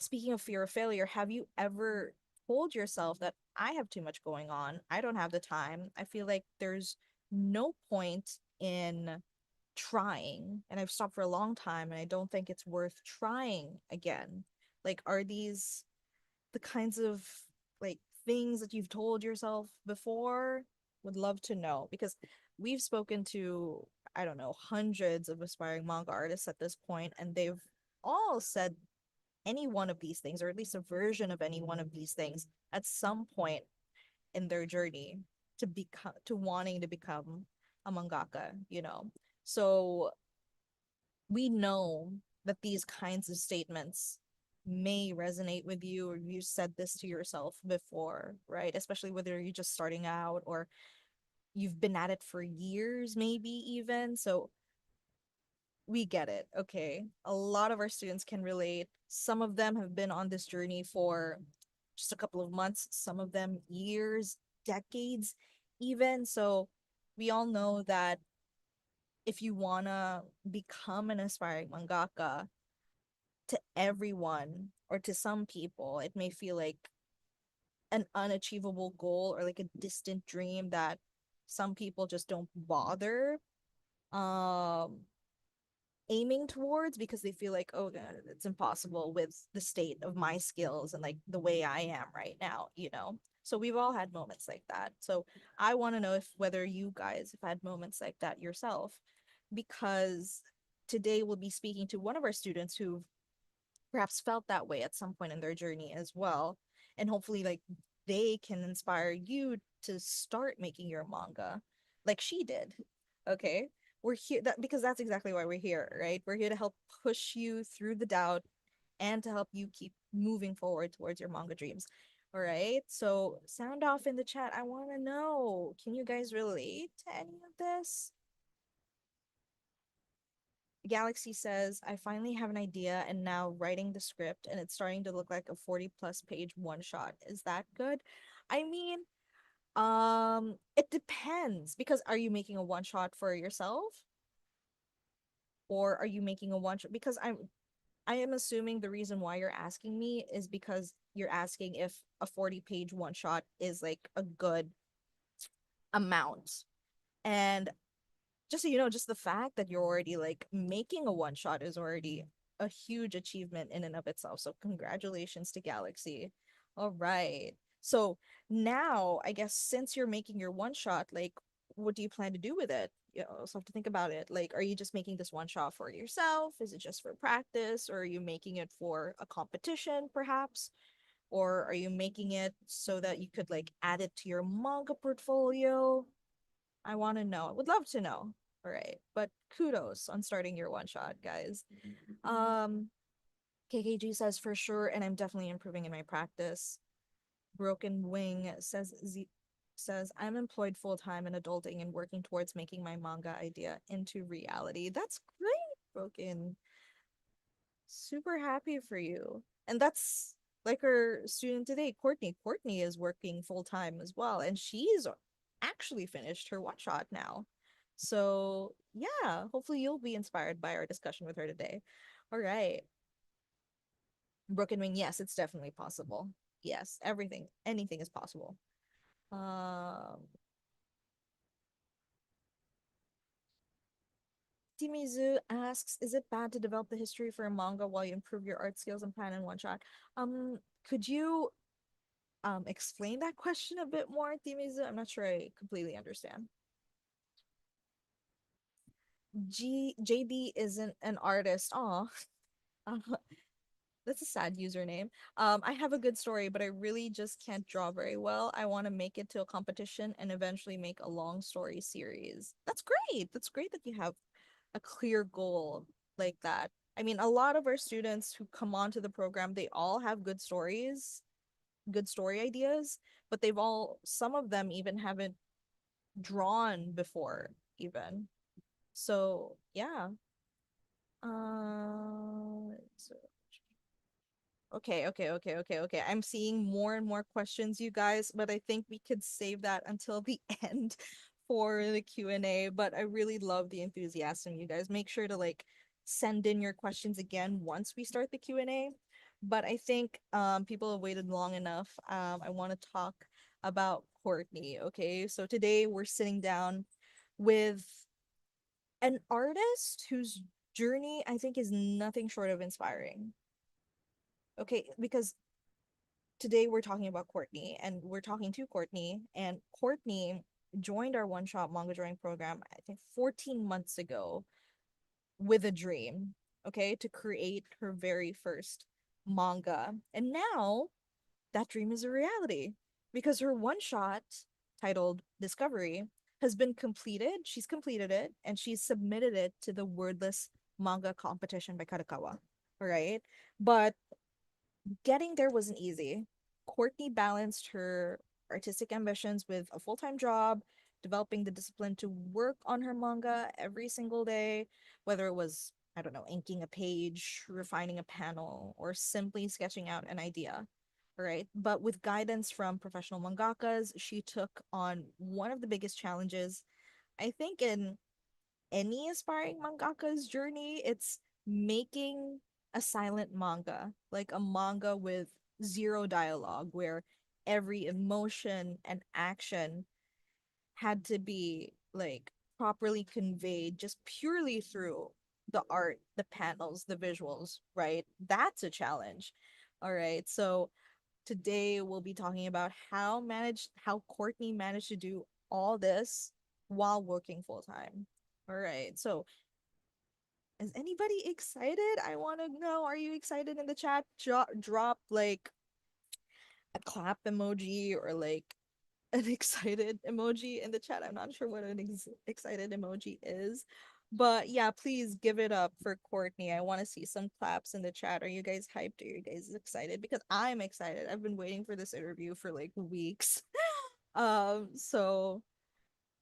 Speaking of fear of failure, have you ever told yourself that I have too much going on? I don't have the time. I feel like there's no point in trying, and I've stopped for a long time, and I don't think it's worth trying again. Like, are these the kinds of like things that you've told yourself before? Would love to know because we've spoken to, I don't know, hundreds of aspiring manga artists at this point, and they've all said any one of these things, or at least a version of any one of these things at some point in their journey to wanting to become a mangaka. So we know that these kinds of statements may resonate with you, or you said this to yourself before, right? Especially whether you're just starting out or you've been at it for years, maybe even. So we get it. Okay. A lot of our students can relate. Some of them have been on this journey for just a couple of months, some of them years, decades, even. So we all know that if you want to become an aspiring mangaka, to everyone or to some people, it may feel like an unachievable goal or like a distant dream that some people just don't bother um aiming towards because they feel like, oh god, it's impossible with the state of my skills and like the way I am right now. So we've all had moments like that. So I want to know if whether you guys have had moments like that yourself, because today we'll be speaking to one of our students who perhaps felt that way at some point in their journey as well, and hopefully like they can inspire you to start making your manga like she did. Okay, we're here because that's exactly why we're here, right? We're here to help push you through the doubt and to help you keep moving forward towards your manga dreams. All right, so sound off in the chat. I want to know, can you guys relate to any of this? Galaxy says, I finally have an idea and now writing the script, and it's starting to look like a 40 plus page one shot. Is that good? I mean, it depends because are you making a one shot for yourself, or are you making a one shot? Because I am assuming the reason why you're asking me is because you're asking if a 40-page one shot is like a good amount. And just so you know, just the fact that you're already like making a one shot is already a huge achievement in and of itself. So congratulations to Galaxy. All right. So now I guess since you're making your one shot, like what do you plan to do with it? So have to think about it. Like, are you just making this one shot for yourself? Is it just for practice? Or are you making it for a competition, perhaps? Or are you making it so that you could like add it to your manga portfolio? I want to know. I would love to know. All right. But kudos on starting your one shot, guys. Um, KKG says for sure, and I'm definitely improving in my practice. Broken Wing says I'm employed full time in adulting and working towards making my manga idea into reality. That's great, Broken. Super happy for you. And that's like our student today, Courtney. Courtney is working full time as well, and she's actually finished her one shot now. So, yeah, hopefully you'll be inspired by our discussion with her today. All right. Broken Wing, yes, it's definitely possible. Yes, anything is possible. Um, Timizu asks, is it bad to develop the history for a manga while you improve your art skills and plan in one shot? Could you explain that question a bit more, Timizu? I'm not sure I completely understand. JB isn't an artist. Aw. Uh, that's a sad username. I have a good story, but I really just can't draw very well. I want to make it to a competition and eventually make a long story series. That's great. That's great that you have a clear goal like that. I mean, a lot of our students who come onto the program, they all have good stories, good story ideas, but some of them even haven't drawn before, even. So, yeah. So okay. I'm seeing more and more questions, you guys, but I think we could save that until the end for the Q&A. But I really love the enthusiasm, you guys. Make sure to like send in your questions again once we start the Q&A. but I think people have waited long enough. I want to talk about Courtney. Okay, so today we're sitting down with an artist whose journey I think is nothing short of inspiring. Okay, because today we're talking about Courtney and we're talking to Courtney, and Courtney joined our one shot manga drawing program, I think 14 months ago, with a dream, okay, to create her very first manga. And now that dream is a reality because her one shot titled Discovery has been completed. She's completed it and she's submitted it to the Wordless Manga Competition by Karakawa. All right. But getting there wasn't easy. Courtney balanced her artistic ambitions with a full time job, developing the discipline to work on her manga every single day, whether it was, I don't know, inking a page, refining a panel, or simply sketching out an idea. Right. But with guidance from professional mangakas, she took on one of the biggest challenges, I think, in any aspiring mangaka's journey. It's making a silent manga, like a manga with zero dialogue, where every emotion and action had to be like properly conveyed just purely through the art, the panels, the visuals, right? That's a challenge. All right. So today we'll be talking about how Courtney managed to do all this while working full time. All right. So is anybody excited? I want to know. Are you excited in the chat? Drop like a clap emoji or like an excited emoji in the chat. I'm not sure what an excited emoji is. But yeah, please give it up for Courtney. I want to see some claps in the chat. Are you guys hyped? Are you guys excited? Because I'm excited. I've been waiting for this interview for like weeks. So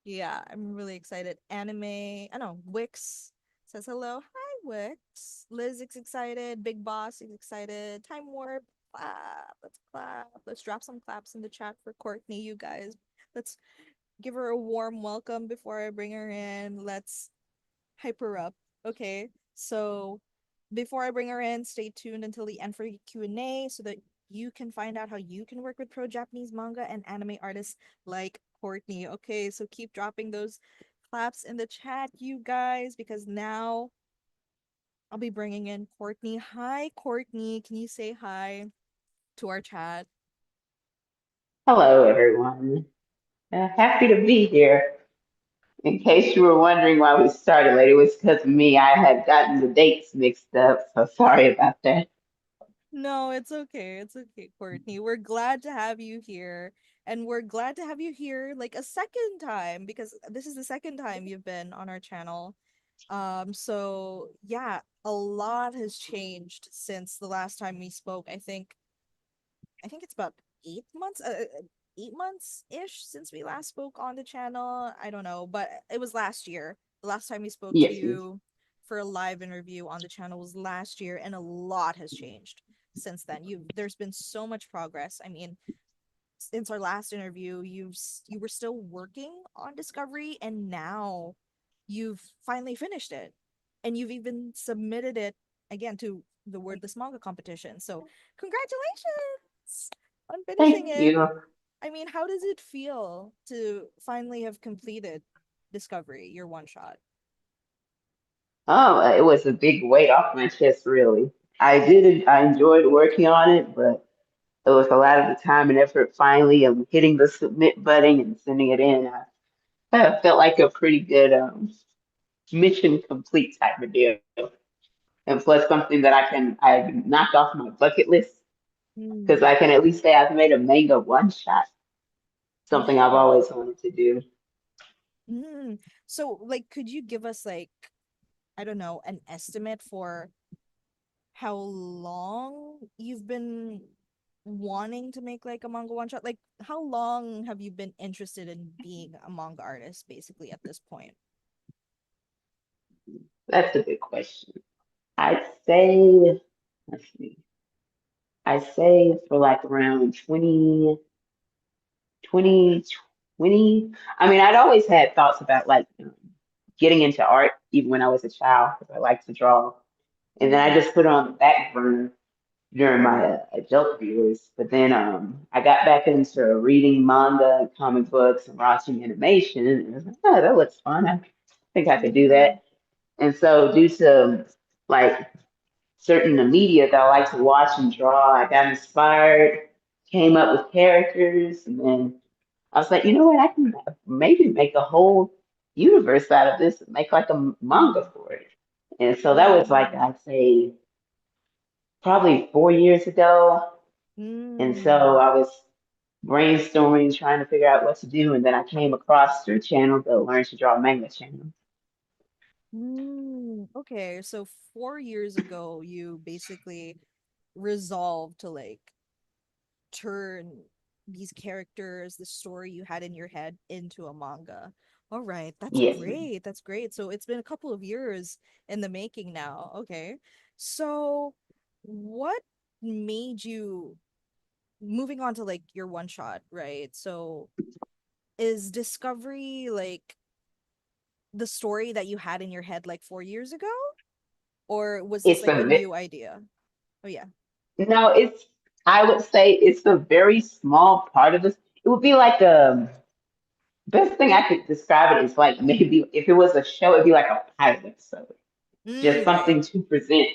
yeah, I'm really excited. I know, Wix says hello. Hi, Wix. Liz is excited. Big Boss is excited. Time Warp. Clap. Let's clap. Let's drop some claps in the chat for Courtney, you guys. Let's give her a warm welcome before I bring her in. Let's hype her up. Okay. So before I bring her in, stay tuned until the end for Q&A so that you can find out how you can work with pro Japanese manga and anime artists like Courtney. Okay, so keep dropping those claps in the chat, you guys, because now I'll be bringing in Courtney. Hi, Courtney. Can you say hi to our chat? Hello, everyone. Happy to be here. In case you were wondering why we started late, it was because of me. I had gotten the dates mixed up, so sorry about that. No, it's okay. It's okay, Courtney. We're glad to have you here. And we're glad to have you here like a second time because this is the second time you've been on our channel. So yeah, a lot has changed since the last time we spoke. I think it's about 8 months, 8 months ish since we last spoke on the channel. I don't know, but it was last year. The last time we spoke to Yes, yes. you for a live interview on the channel was last year, and a lot has changed since then. There's been so much progress. I mean, since our last interview, you were still working on Discovery, and now you've finally finished it, and you've even submitted it again to the Wordless Manga Competition. So, congratulations on finishing Thank it. you. I mean, how does it feel to finally have completed Discovery, your one shot? Oh, it was a big weight off my chest, really. I did it. I enjoyed working on it, but it was a lot of the time and effort finally of hitting the submit button and sending it in. I felt like a pretty good mission complete type of deal. And plus something that I knocked off my bucket list because Mm. I can at least say I've made a manga one shot, something I've Yeah. always wanted to do. Mm. So, like, could you give us like, I don't know, an estimate for how long you've been wanting to make like a manga one shot? Like, how long have you been interested in being a manga artist, basically, at this point? That's a good question. I'd say, let's see, I'd say for like around 2020. I mean, I'd always had thoughts about like getting into art, even when I was a child, because I like to draw. And then I Mm. just put it on the back burner. during my adult years. But then I got back into reading manga and comic books and watching animation. And I was like, oh, that looks fun. I think I could do Mm, that. And so, due to like certain media that I like to watch and draw, I got inspired, came up with characters, and then I was like, you know what? I can maybe make a whole universe out of this and make like a manga mm, for it. And so that was like, mm, I'd say, probably 4 years ago. And so mm, I was brainstorming, trying to figure out what to do. And then I came across your channel, the Learn to Draw Manga channel. mm. Okay, so 4 years ago, you basically resolved to like turn these characters, the story you had in your head into a manga. All right, that's Yes, ma'am. great. That's great. So it's been a couple of years in the making now. Okay. So what made you moving on to like your one shot, right? So is Discovery like the story that you had in your head like 4 years ago? Or was this It's like a a new idea? Oh yeah. no, it's I would say it's a very small part of this. It would be like best thing I could describe it is like maybe if it was a show, it'd be like a pilot episode, just Right. something to present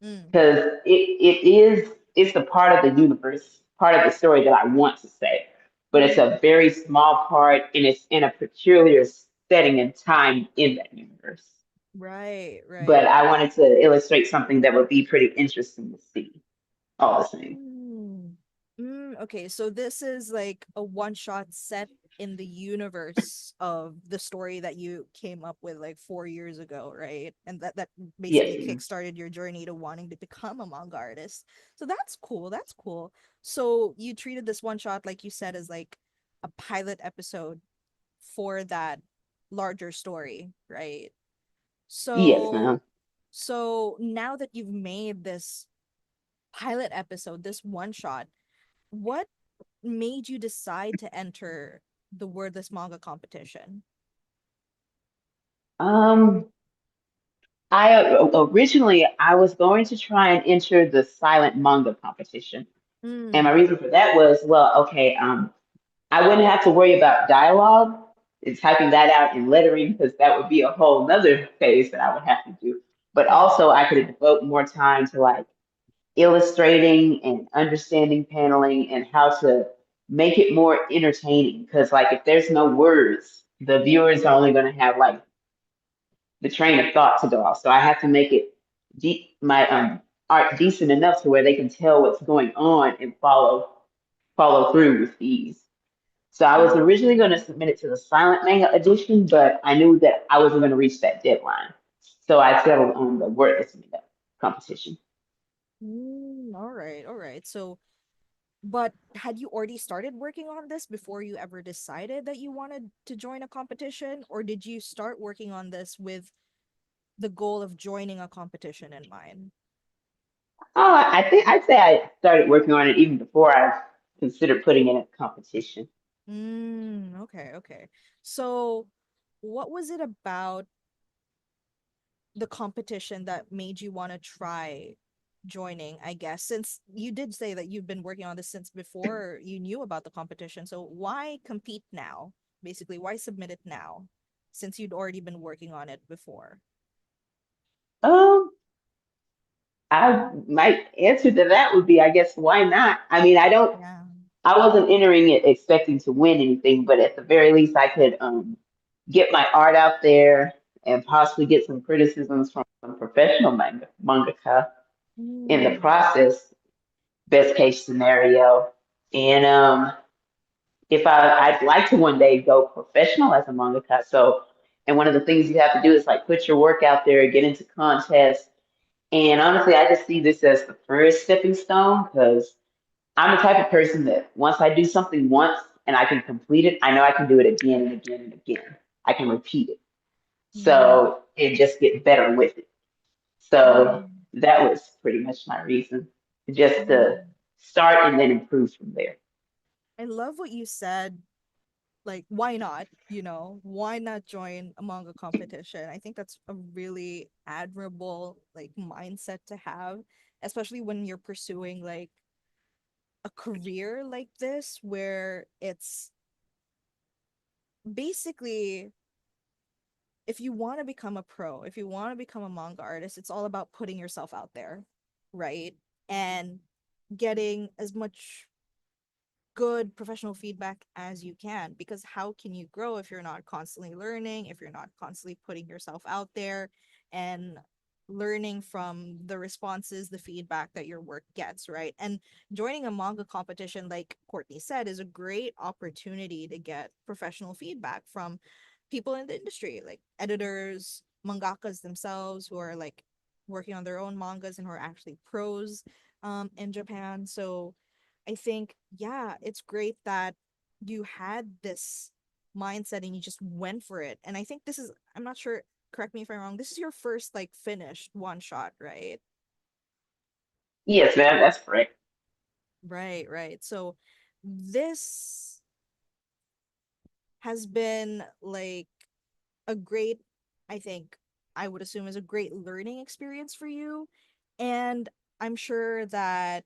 Mm. because it's a part of the universe, part of the story that I want to say, but it's Mm. a very small part and it's in a peculiar setting and time in that universe. Right, But right. I wanted to illustrate something that would be pretty interesting to see all the same. Mm. Okay, so this is like a one shot set in the universe of the story that you came up with like 4 years ago, right? And that basically Yes, ma'am. kickstarted your journey to wanting to become a manga artist. So that's cool. That's cool. So you treated this one shot, like you said, as like a pilot episode for that larger story, right? Yes, So ma'am. so now that you've made this pilot episode, this one shot, what made you decide to enter the Wordless Manga Competition? Um, originally I was going to try and enter the silent manga competition, and my Mm, reason for that was, well, okay, I wouldn't have to worry about dialogue and typing that out in lettering because that would be a whole nother phase that I would have to do. But yeah. also, I could devote more time to like illustrating and understanding paneling and how to make it more entertaining. Because like if there's no words, the viewers are only going to have like the train of thought to go off. So I have to make it my art decent enough to where they can tell what's going on and follow through with ease. So I was originally going to submit it to the silent manga edition, but I knew that I wasn't going to reach that deadline. So I settled on the wordless manga competition. All right, all right. So, but had you already started working on this before you ever decided that you wanted to join a competition, or did you start working on this with the goal of joining a competition in mind? Oh, I think I'd say I started working on it even before I considered putting in a competition. Okay, okay. So, what was it about the competition that made you want to try joining, I guess, since you did say that you've been working on this since before you knew about the competition. So why compete now? Basically, why submit it now since you'd already been working on it before? Um, my answer to that would be, I guess, why not? I mean, Yeah. I wasn't entering it expecting to win anything, but at the very least, I could get my art out there and possibly get some criticisms from some professional mangaka in the Mm. process. Best case scenario, and if I'd like to one day go professional as a mangaka. So, and one of the things you have to do is like put your work out there, get into contests. And honestly, I just see this as the first stepping stone because I'm the type of person that once I do something once and I can complete it, I know I can do it again and again and again. I can repeat it. Mm. So and just get better with it. So Mm. that was pretty much my reason, just to Mm. start and then improve from there. I love what you said. Like, why not? Why not join a manga competition? I think that's a really admirable like mindset to have. especially when you're pursuing like a career like this where it's basically, if you want to become a pro, if you want to become a manga artist, it's all about putting yourself out there, right? And getting as much good professional feedback as you can, because how can you grow if you're not constantly learning, if you're not constantly putting yourself out there and learning from the responses, the feedback that your work gets, right? And joining a manga competition, like Courtney said, is a great opportunity to get professional feedback from people in the industry, like editors, mangakas themselves who are like working on their own mangas and who are actually pros in Japan. So I think, yeah, it's great that you had this mindset and you just went for it. And I think this is, I'm not sure, correct me if I'm wrong, this is your first like finished one shot, right? Yes, ma'am, that's correct. Right, right. So this has been like a great, I think, I would assume is a great learning experience for you. And I'm sure that,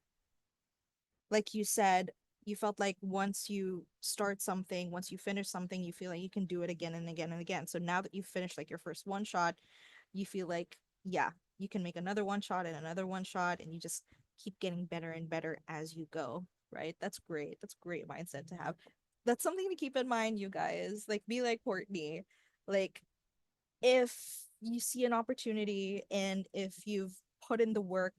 like you said, you felt like once you start something, once you finish something, you feel like you can do it again and again and again. So now that you've finished like your first one shot, you feel like, yeah, you can make another one shot and another one shot, and you just keep getting better and better as you go, right? That's great. That's a great mindset to have. That's something to keep in mind, you guys. Like, be like Courtney. Like, if you see an opportunity and if you've put in the work,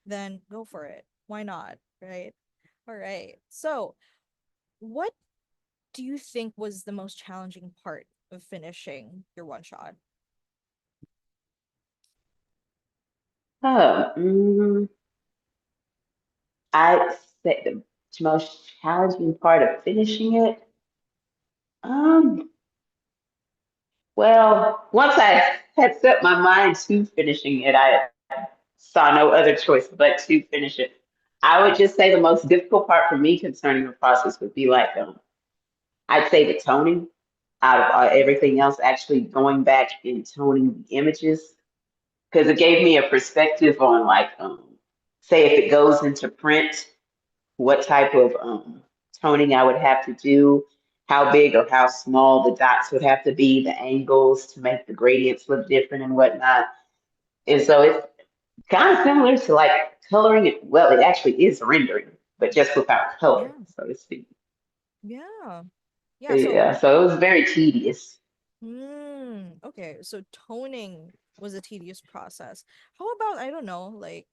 then go for it. Why not? Right? All right. So, what do you think was the most challenging part of finishing your one shot? Oh, I'd say the most challenging part of finishing it. Um, well, once I had set my mind to finishing it, I saw no other choice but to finish it. I would just say the most difficult part for me concerning the process would be like, I'd say the toning out of everything else, actually going back and toning the images, because it gave me a perspective on like, say if it goes into print, what type of toning I would have to do, how big or how small the dots would have to be, the angles to make the gradients look different and whatnot. And so it's kind of similar to like coloring it. Well, it actually is rendering, but just without color, Yeah. so to speak. Yeah. Yeah, so Yeah, so it was very tedious. okay, so toning was a tedious process. How about, I don't know, like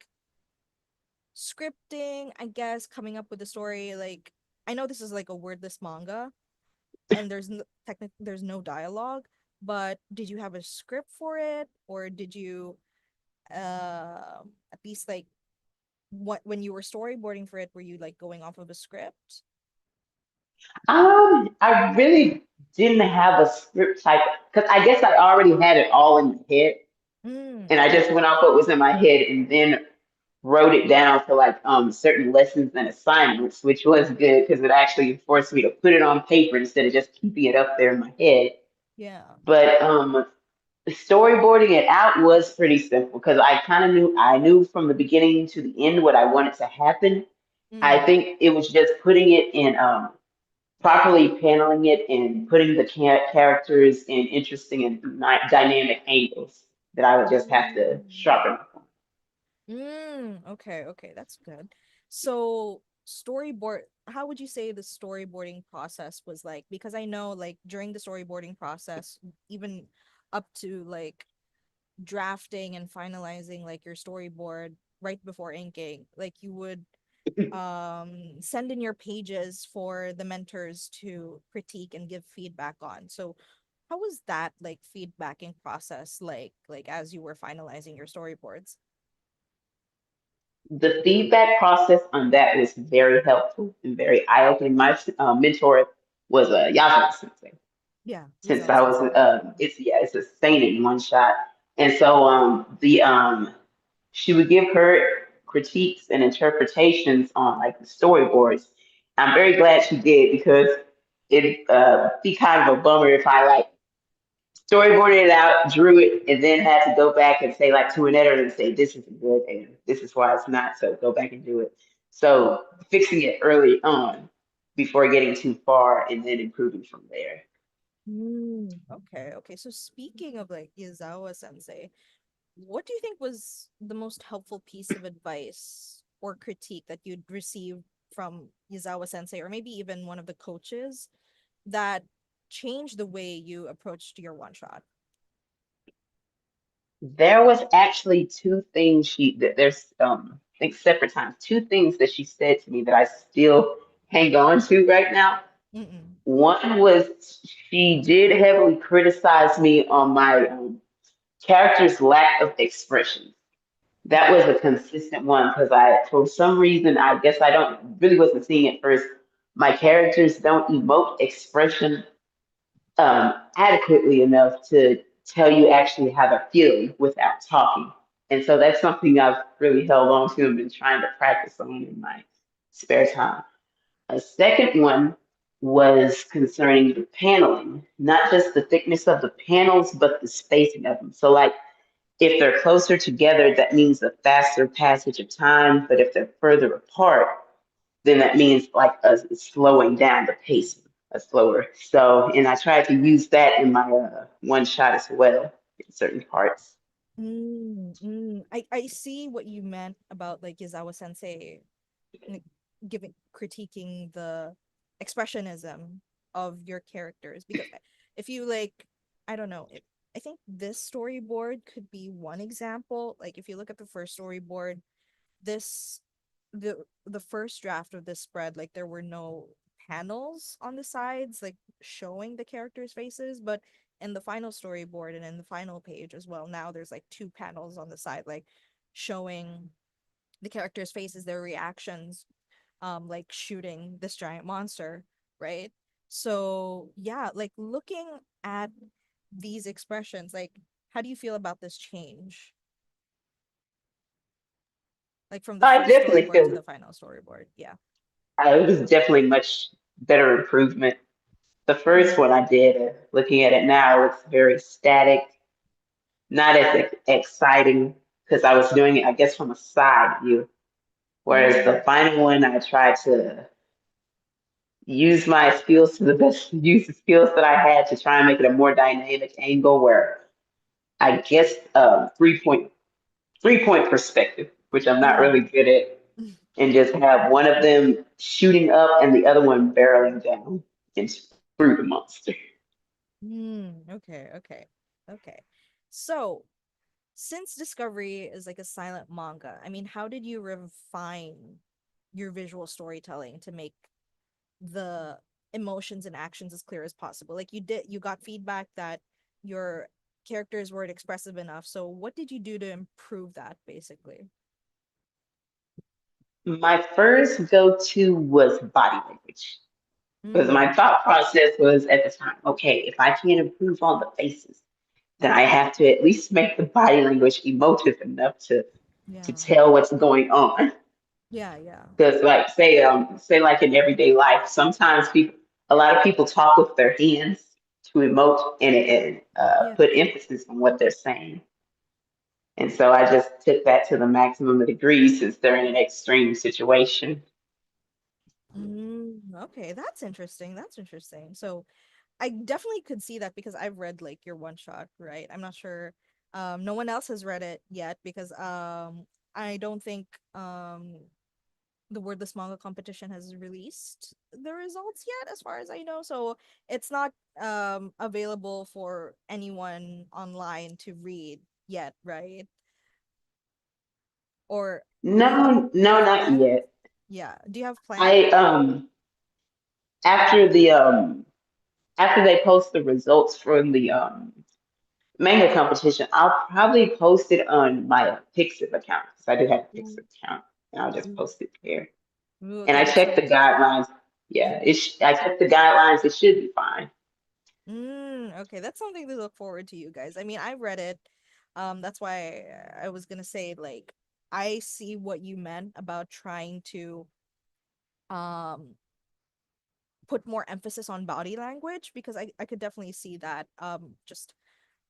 scripting, I guess, coming up with the story, like I know this is like a wordless manga and there's no dialogue, but did you have a script for it, or did you at least like what when you were storyboarding for it, were you like going off of a script? I really didn't have a script type because I guess I already had it all in my head, and I Okay. just went off what was in my head and then wrote it down for like certain lessons and assignments, which was good because it actually forced me to put it on paper instead of just keeping it up there in my head. Yeah. But storyboarding it out was pretty simple because I knew from the beginning to the end what I wanted to happen. I Mm. think it was just putting it in properly paneling it and putting the characters in interesting and dynamic angles that I would just have to Mm. sharpen up on. Okay, okay, that's good. So, storyboard, how would you say the storyboarding process was like? Because I know like during the storyboarding process, even up to like drafting and finalizing like your storyboard right before inking, like you would send in your pages for the mentors to critique and give feedback on. So, how was that like feedbacking process like as you were finalizing your storyboards? The feedback process on that was very helpful and very eye opening. My mentor was a Yasuma Sensei. Yeah, Since Yazama I was, Sensei. it's a seinen one shot, and so the she would give her critiques and interpretations on like the storyboards. I'm very glad she did because it'd be kind of a bummer if I like storyboarded it out, drew it, and then had to go back and say like to an editor and say this isn't good and this is why it's not. So go back and do it. So fixing it early on before getting too far and then improving from there. Okay, okay. So speaking of like Yazawa Sensei, what do you think was the most helpful piece of advice or critique that you'd received from Yazawa Sensei, or maybe even one of the coaches that changed the way you approached your one shot? There was actually two things there's I think separate times, two things that she said to me that I still hang on to right now. Mm-mm. One was she did heavily criticize me on my character's lack of expression. That was a consistent one because for some reason, I guess I don't really wasn't seeing it first. My characters don't emote expression adequately enough to tell you actually how they're feeling without talking. And so that's something I've really held on to and been trying to practice on in my spare time. A second one was concerning the paneling, not just the thickness of the panels, but the spacing of them. So, like, if they're closer together, that means a faster passage of time. But if they're further apart, then that means like a slowing down the pace, a slower. So, and I tried to use that in my one shot as well in certain parts. I see what you meant about like Yazawa Sensei like, giving critiquing the expressionism of your characters because if you like I don't know I think this storyboard could be one example. Like if you look at the first storyboard, this the first draft of this spread, like there were no panels on the sides like showing the characters faces, but in the final storyboard and in the final page as well, now there's like two panels on the side like showing the characters faces, their reactions, like shooting this giant monster, right? So yeah, like looking at these expressions, like how do you feel about this change, like from the I first definitely storyboard to feel the final storyboard? Yeah. it was definitely much better improvement. The first Mm, one I did, looking at it now, it's very static, not as exciting because I was doing it, I guess, from a side view. Whereas the mm, final one, I tried to use my skills to the best, use the skills that I had to try and make it a more dynamic angle where I guess 3 point perspective, which I'm not really mm, good at, and just have one of them shooting up and the other one barreling down and screw the monster. okay, okay, okay. So since Discovery is like a silent manga, I mean, how did you refine your visual storytelling to make the emotions and actions as clear as possible? Like you got feedback that your characters weren't expressive enough. So what did you do to improve that basically? My first go-to was body language. Because my Mm, thought process was at the time, okay, if I can't improve on the faces, then I have to at least make the body language emotive enough to yeah. tell what's going on. Yeah, yeah. Because like say like in everyday life, sometimes a lot of people talk with their hands to emote and Yeah. put emphasis on what they're saying. And so I just took that to the maximum degree since they're in an extreme situation. Okay, that's interesting. That's interesting. So I definitely could see that because I've read like your one shot, right? I'm not sure. No one else has read it yet because I don't think the Wordless Manga Competition has released the results yet, as far as I know. So it's not available for anyone online to read yet, right? Or No, do you no, have not plans? yet. Yeah. Do you have plans? I after the after they post the results from the manga competition, I'll probably post it on my Pixiv account because I do have a Ooh, Pixiv account, and I'll just ooh, post it there. ooh, And okay, I that's checked the something. guidelines. Yeah, Mm-hmm. I checked the guidelines. It should be fine. Okay, that's something to look forward to, you guys. I mean, I read it. That's why I was gonna say, like, I see what you meant about trying to um put more emphasis on body language because I could definitely see that. Just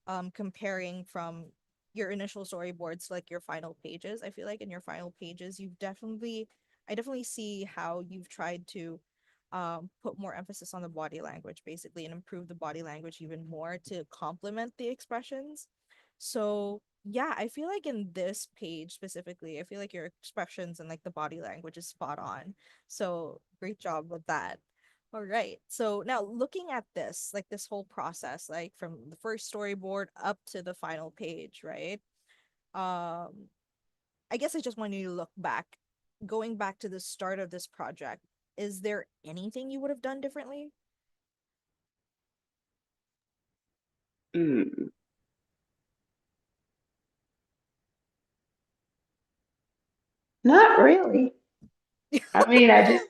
comparing from your initial storyboards to like your final pages. I feel like in your final pages you've definitely I definitely see how you've tried to put more emphasis on the body language basically and improve the body language even more to complement the expressions. So yeah, I feel like in this page specifically, I feel like your expressions and like the body language is spot on. So great job with that. All right. So now looking at this, like this whole process, like from the first storyboard up to the final page, right? Um, I guess I just want you to look back, going back to the start of this project. Is there anything you would have done differently? Mm, not really. I mean, I just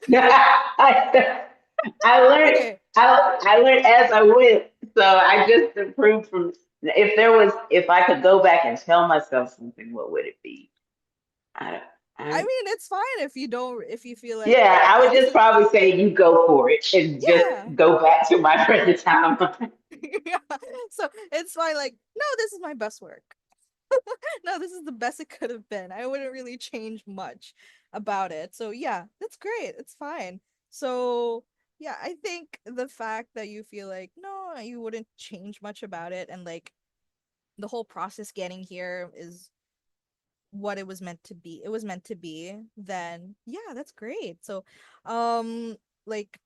I learned Okay. I learned as I went, so I just improved from. If I could go back and tell myself something, what would it be? I I I mean, it's fine if you don't, if you feel like, Yeah, I yeah, would this just is, probably say you go for it and just yeah. go back to my present time. Yeah. So it's fine. Like, no, this is my best work. No, this is the best it could have been. I wouldn't really change much about it. So yeah, that's great. It's fine. So yeah, I think the fact that you feel like no, you wouldn't change much about it and like the whole process getting here is what it was meant to be. It was meant to be, then yeah, that's great. So like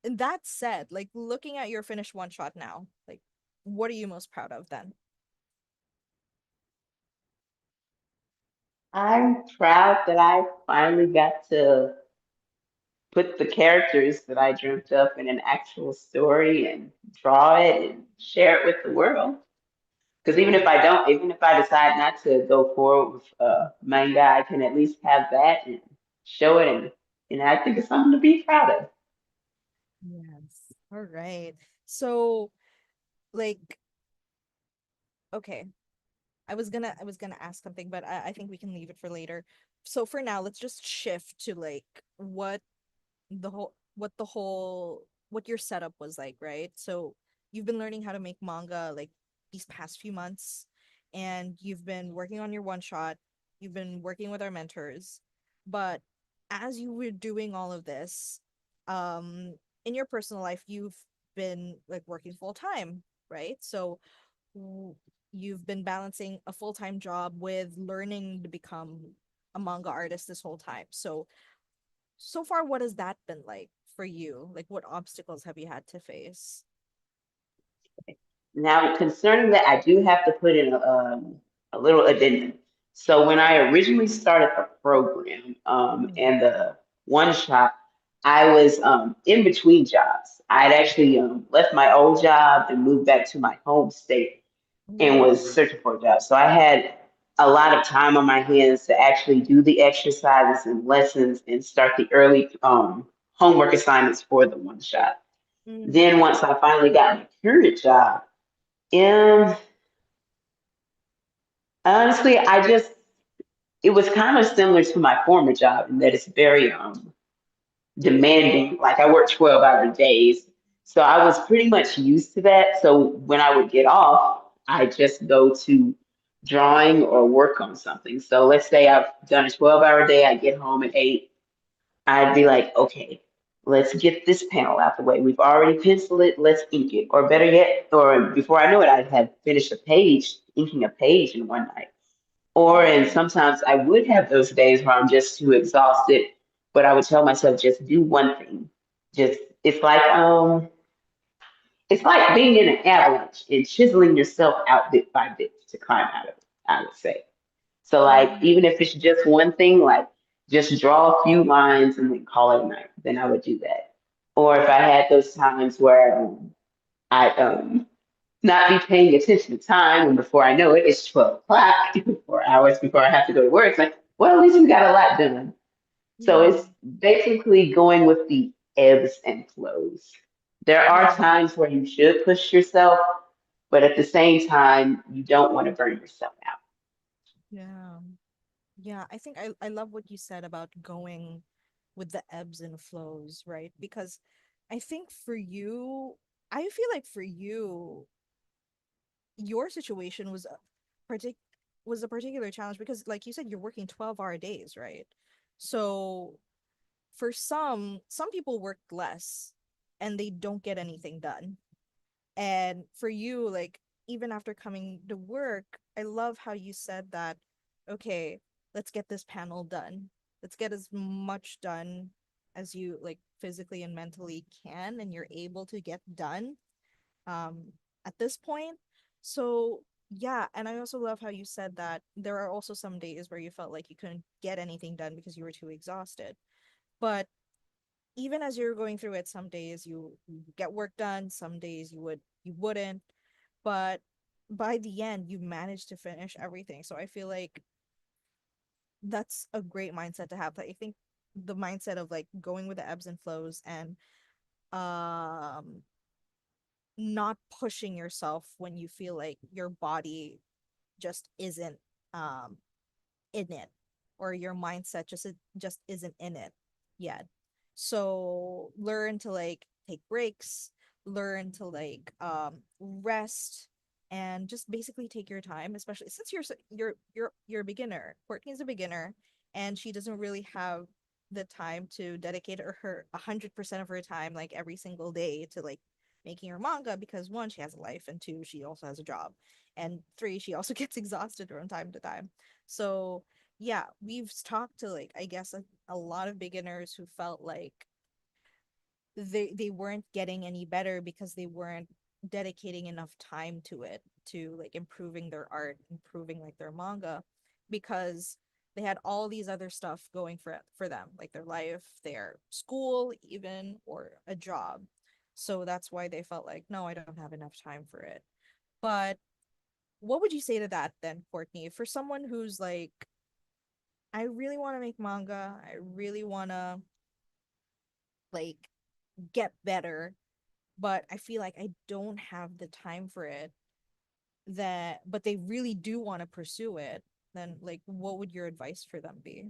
that said, like looking at your finished one shot now, like what are you most proud of then? I'm proud that I finally got to put the characters that I dreamt up in an actual story and draw it and share it with the world. Because even if I decide not to go forward with manga, I can at least have that and show it, and I think it's something to be proud of. Yes. All right. So, like, okay, I was gonna ask something, but I think we can leave it for later. So for now, let's just shift to like what your setup was like, right? So you've been learning how to make manga like these past few months, and you've been working on your one shot, you've been working with our mentors, but as you were doing all of this, um, in your personal life, you've been like working full time, right? So w- you've been balancing a full-time job with learning to become a manga artist this whole time. So so far, what has that been like for you? Like, what obstacles have you had to face? Now, concerning that, I do have to put in a little addendum. So when I originally started the program Mm. and the one shot, I was in between jobs. I had actually left my old job and moved back to my home state and Mm. was searching for a job. So I had a lot of time on my hands to actually do the exercises and lessons and start the early homework assignments for the one shot. Mm. Then once I finally got my current job, um, honestly, it was kind of similar to my former job in that it's very demanding. Like I work 12-hour days. So I was pretty much used to that. So when I would get off, I just go to drawing or work on something. So let's say I've done a 12-hour day, I get home at 8. I'd be like, okay, let's get this panel out the way. We've already penciled it, let's ink it. Or better yet, or before I know it, I'd have finished a page, inking a page in one night. And Mm. sometimes I would have those days where I'm just too exhausted, but I would tell myself just do one thing. Just it's like being in an avalanche and chiseling yourself out bit by bit to climb out of it, I would say. So like Mm. even if it's just one thing, like just draw a few lines and then call it a night, then I would do that. Or if I had those times where I not be paying attention to time, and before I know it, it's 12 o'clock, 4 hours before I have to go to work. It's like, well, at least we got a lot done. So it's Mm. basically going with the ebbs and flows. There are Yeah. times where you should push yourself, but at the same time, you don't want to burn yourself out. Yeah. Yeah. I think I love what you said about going with the ebbs and flows, right? Because I think for you, I feel like for you, your situation was partic was a particular challenge because like you said you're working 12-hour days, right? So for some people work less and they don't get anything done. And for you, like, even after coming to work, I love how you said that, okay, let's get this panel done. Let's get as much done as you like physically and mentally can and you're able to get done at this point. So yeah, and I also love how you said that there are also some days where you felt like you couldn't get anything done because you were too exhausted. But even as you're going through it, some days you get work done, some days you wouldn't, but by the end you managed to finish everything. So I feel like that's a great mindset to have. Like, I think the mindset of like going with the ebbs and flows and um not pushing yourself when you feel like your body just isn't um in it or your mindset just isn't in it yet. So learn to like take breaks, learn to like rest and just basically take your time, especially since you're a beginner. Courtney's a beginner and she doesn't really have the time to dedicate her 100% of her time like every single day to like making her manga because one, she has a life, and two, she also has a job, and three, she also gets exhausted from time to time. So yeah, we've talked to like I guess a lot of beginners who felt like they weren't getting any better because they weren't dedicating enough time to it, to like improving their art, improving like their manga, because they had all these other stuff going for them, like their life, their school even, or a job. So that's why they felt like, no, I don't have enough time for it. But what would you say to that then, Courtney? For someone who's like, I really want to make manga. I really want to like get better, but I feel like I don't have the time for it. That but they really do want to pursue it. Then like what would your advice for them be?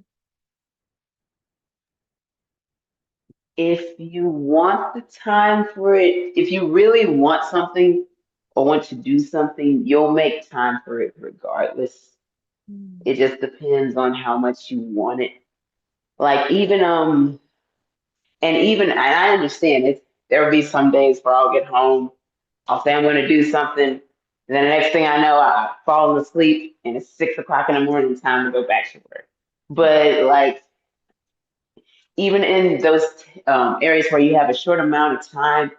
If you want the time for it, if you really want something or want to do something, you'll make time for it regardless. It Mm. just depends on how much you want it. Like even and even and I understand it. There will be some days where I'll get home, I'll say I'm going to do something, and then the next thing I know, I've fallen asleep, and it's 6 o'clock in the morning, time to go back to work. But like even in those areas where you have a short amount of time,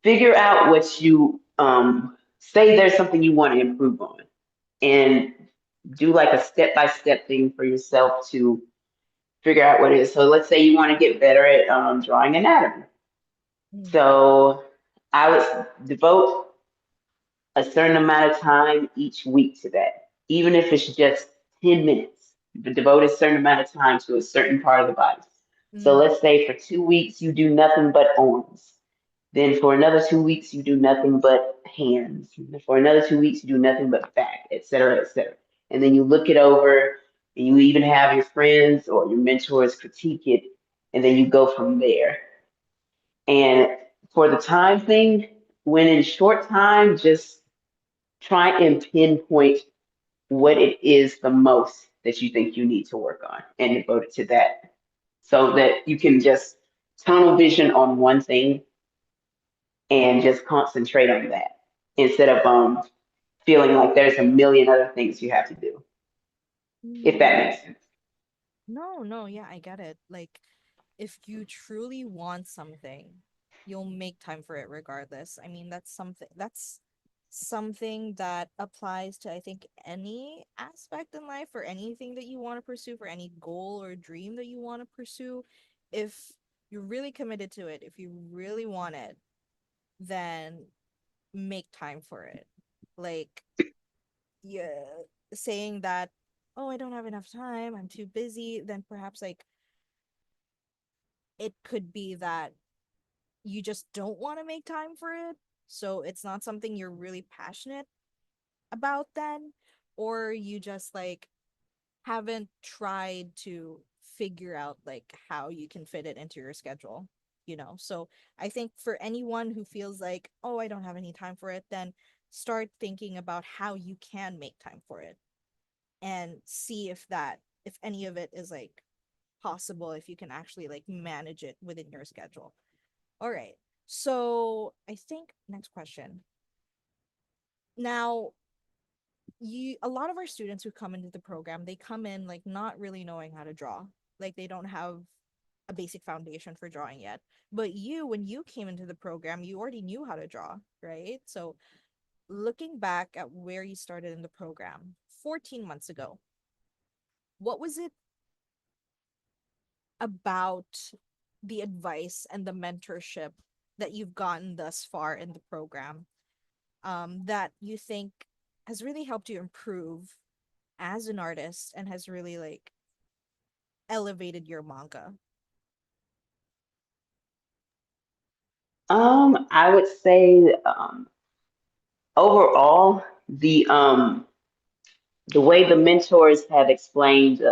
figure out what you say. There's something you want to improve on, and do like a step by step thing for yourself to figure out what it is. So let's say you want to get better at drawing anatomy. Mm. So I would devote a certain amount of time each week to that, even if it's just 10 minutes. But devote a certain amount of time to a certain part of the body. So Mm. let's say for 2 weeks you do nothing but arms. Then for another 2 weeks you do nothing but hands. For another 2 weeks you do nothing but back, et cetera, et cetera. And then you look it over, and you even have your friends or your mentors critique it, and then you go from there. And for the time thing, when in short time, just try and pinpoint what it is the most that you think you need to work on and devote it to that, so that you can just tunnel vision on one thing and just concentrate on that instead of feeling like there's a million other things you have to do, if that Mm. makes sense. No, no, yeah, I get it. Like, if you truly want something, you'll make time for it regardless. I mean, that's something that applies to I think any aspect in life or anything that you want to pursue, for any goal or dream that you want to pursue. If you're really committed to it, if you really want it, then make time for it. Like, yeah, saying that, oh, I don't have enough time, I'm too busy, then perhaps like it could be that you just don't want to make time for it. So it's not something you're really passionate about then, or you just like haven't tried to figure out like how you can fit it into your schedule, you know? So I think for anyone who feels like, oh, I don't have any time for it, then start thinking about how you can make time for it and see if any of it is like possible, if you can actually like manage it within your schedule. All right. So I think next question. Now, you a lot of our students who come into the program, they come in like not really knowing how to draw. Like they don't have a basic foundation for drawing yet. But you, when you came into the program, you already knew how to draw, right? So looking back at where you started in the program 14 months ago, what was it about the advice and the mentorship that you've gotten thus far in the program, that you think has really helped you improve as an artist and has really like elevated your manga? I would say overall the way the mentors have explained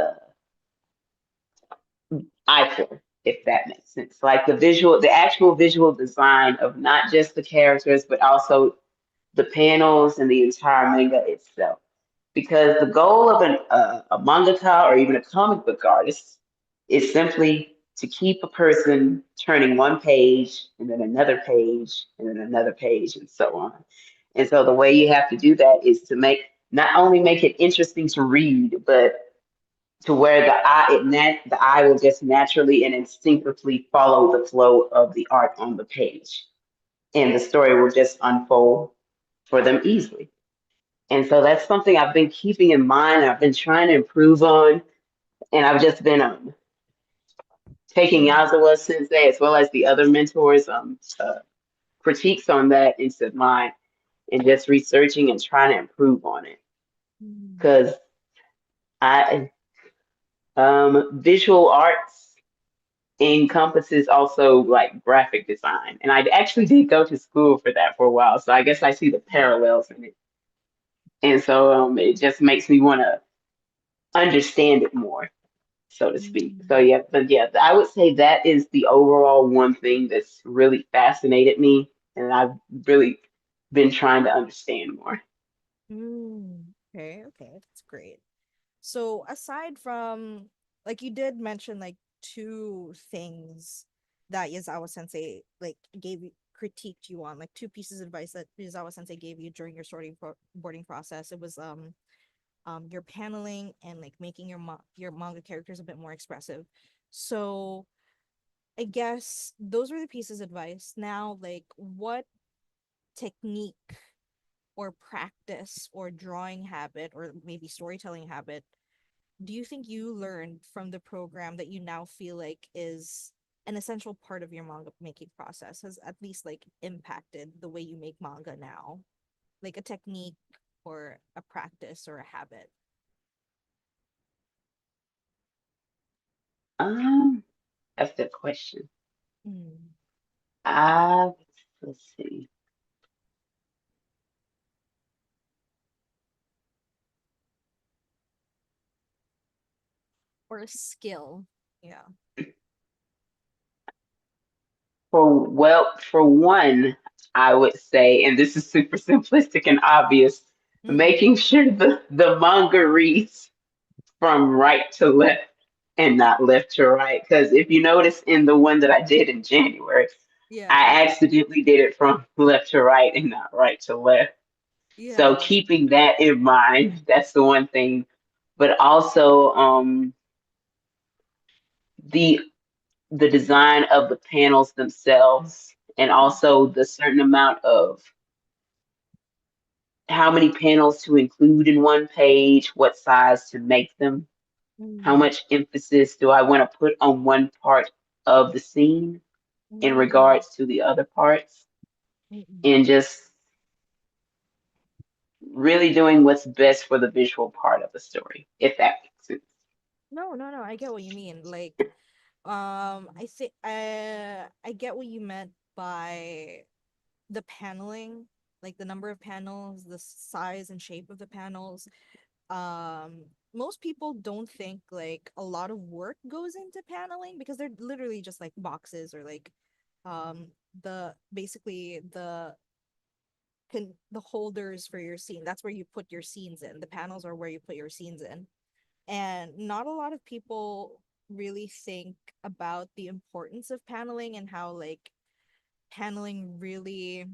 IFOR, if that makes sense. Like the actual visual design of not just the characters, but also the panels and the entire manga itself. Because the goal of a mangaka or even a comic book artist is simply to keep a person turning one page and then another page and then another page and so on. And so the way you have to do that is to make not only make it interesting to read, but to where the eye will just naturally and instinctively follow the flow of the art on the page, and the story will just unfold for them easily. And so that's something I've been keeping in mind. I've been trying to improve on, and I've just been taking Mm, Yazawa Sensei as well as the other mentors critiques on that into mind, and just researching and trying to improve on it. mm, Because I visual arts encompasses also like graphic design. And I actually did go to school for that for a while. So I guess I see the parallels in it. And so it just makes me want to understand it more, so to speak. So mm, yeah, but yeah, I would say that is the overall one thing that's really fascinated me. And I've really been trying to understand more. mm. Okay, okay, that's great. So aside from, like, you did mention like two things that Yazawa Sensei like gave you, critiqued you on, like two pieces of advice that Yazawa Sensei gave you during your boarding process. It was your paneling and like making your manga characters a bit more expressive. So I guess those were the pieces of advice. Now, like, what technique or practice or drawing habit or maybe storytelling habit do you think you learned from the program that you now feel like is an essential part of your manga making process, has at least like impacted the way you make manga now, like a technique or a practice or a habit? Um, that's the question. Mm. Uh, let's see. Or a skill. Yeah. For one, I would say, and this is super simplistic and obvious, Mm. making sure the manga reads from right to left and not left to right. Because if you notice in the one that I did in January, Yeah. I accidentally did it from left to right and not right to left. So Yeah. keeping that in mind, that's the one thing. But also the the design of the panels themselves, and also the certain amount of how many panels to include in one page, what size to make them, how Mm. much emphasis do I want to put on one part of the scene in Mm. regards to the other parts, Mm. and just really doing what's best for the visual part of the story, if that makes sense. No, no, no. I get what you mean. Like, I think I get what you meant by the paneling, like the number of panels, the size and shape of the panels. Most people don't think like a lot of work goes into paneling because they're literally just like boxes or like um the basically the holders for your scene. That's where you put your scenes in. The panels are where you put your scenes in. And not a lot of people really think about the importance of paneling and how like paneling really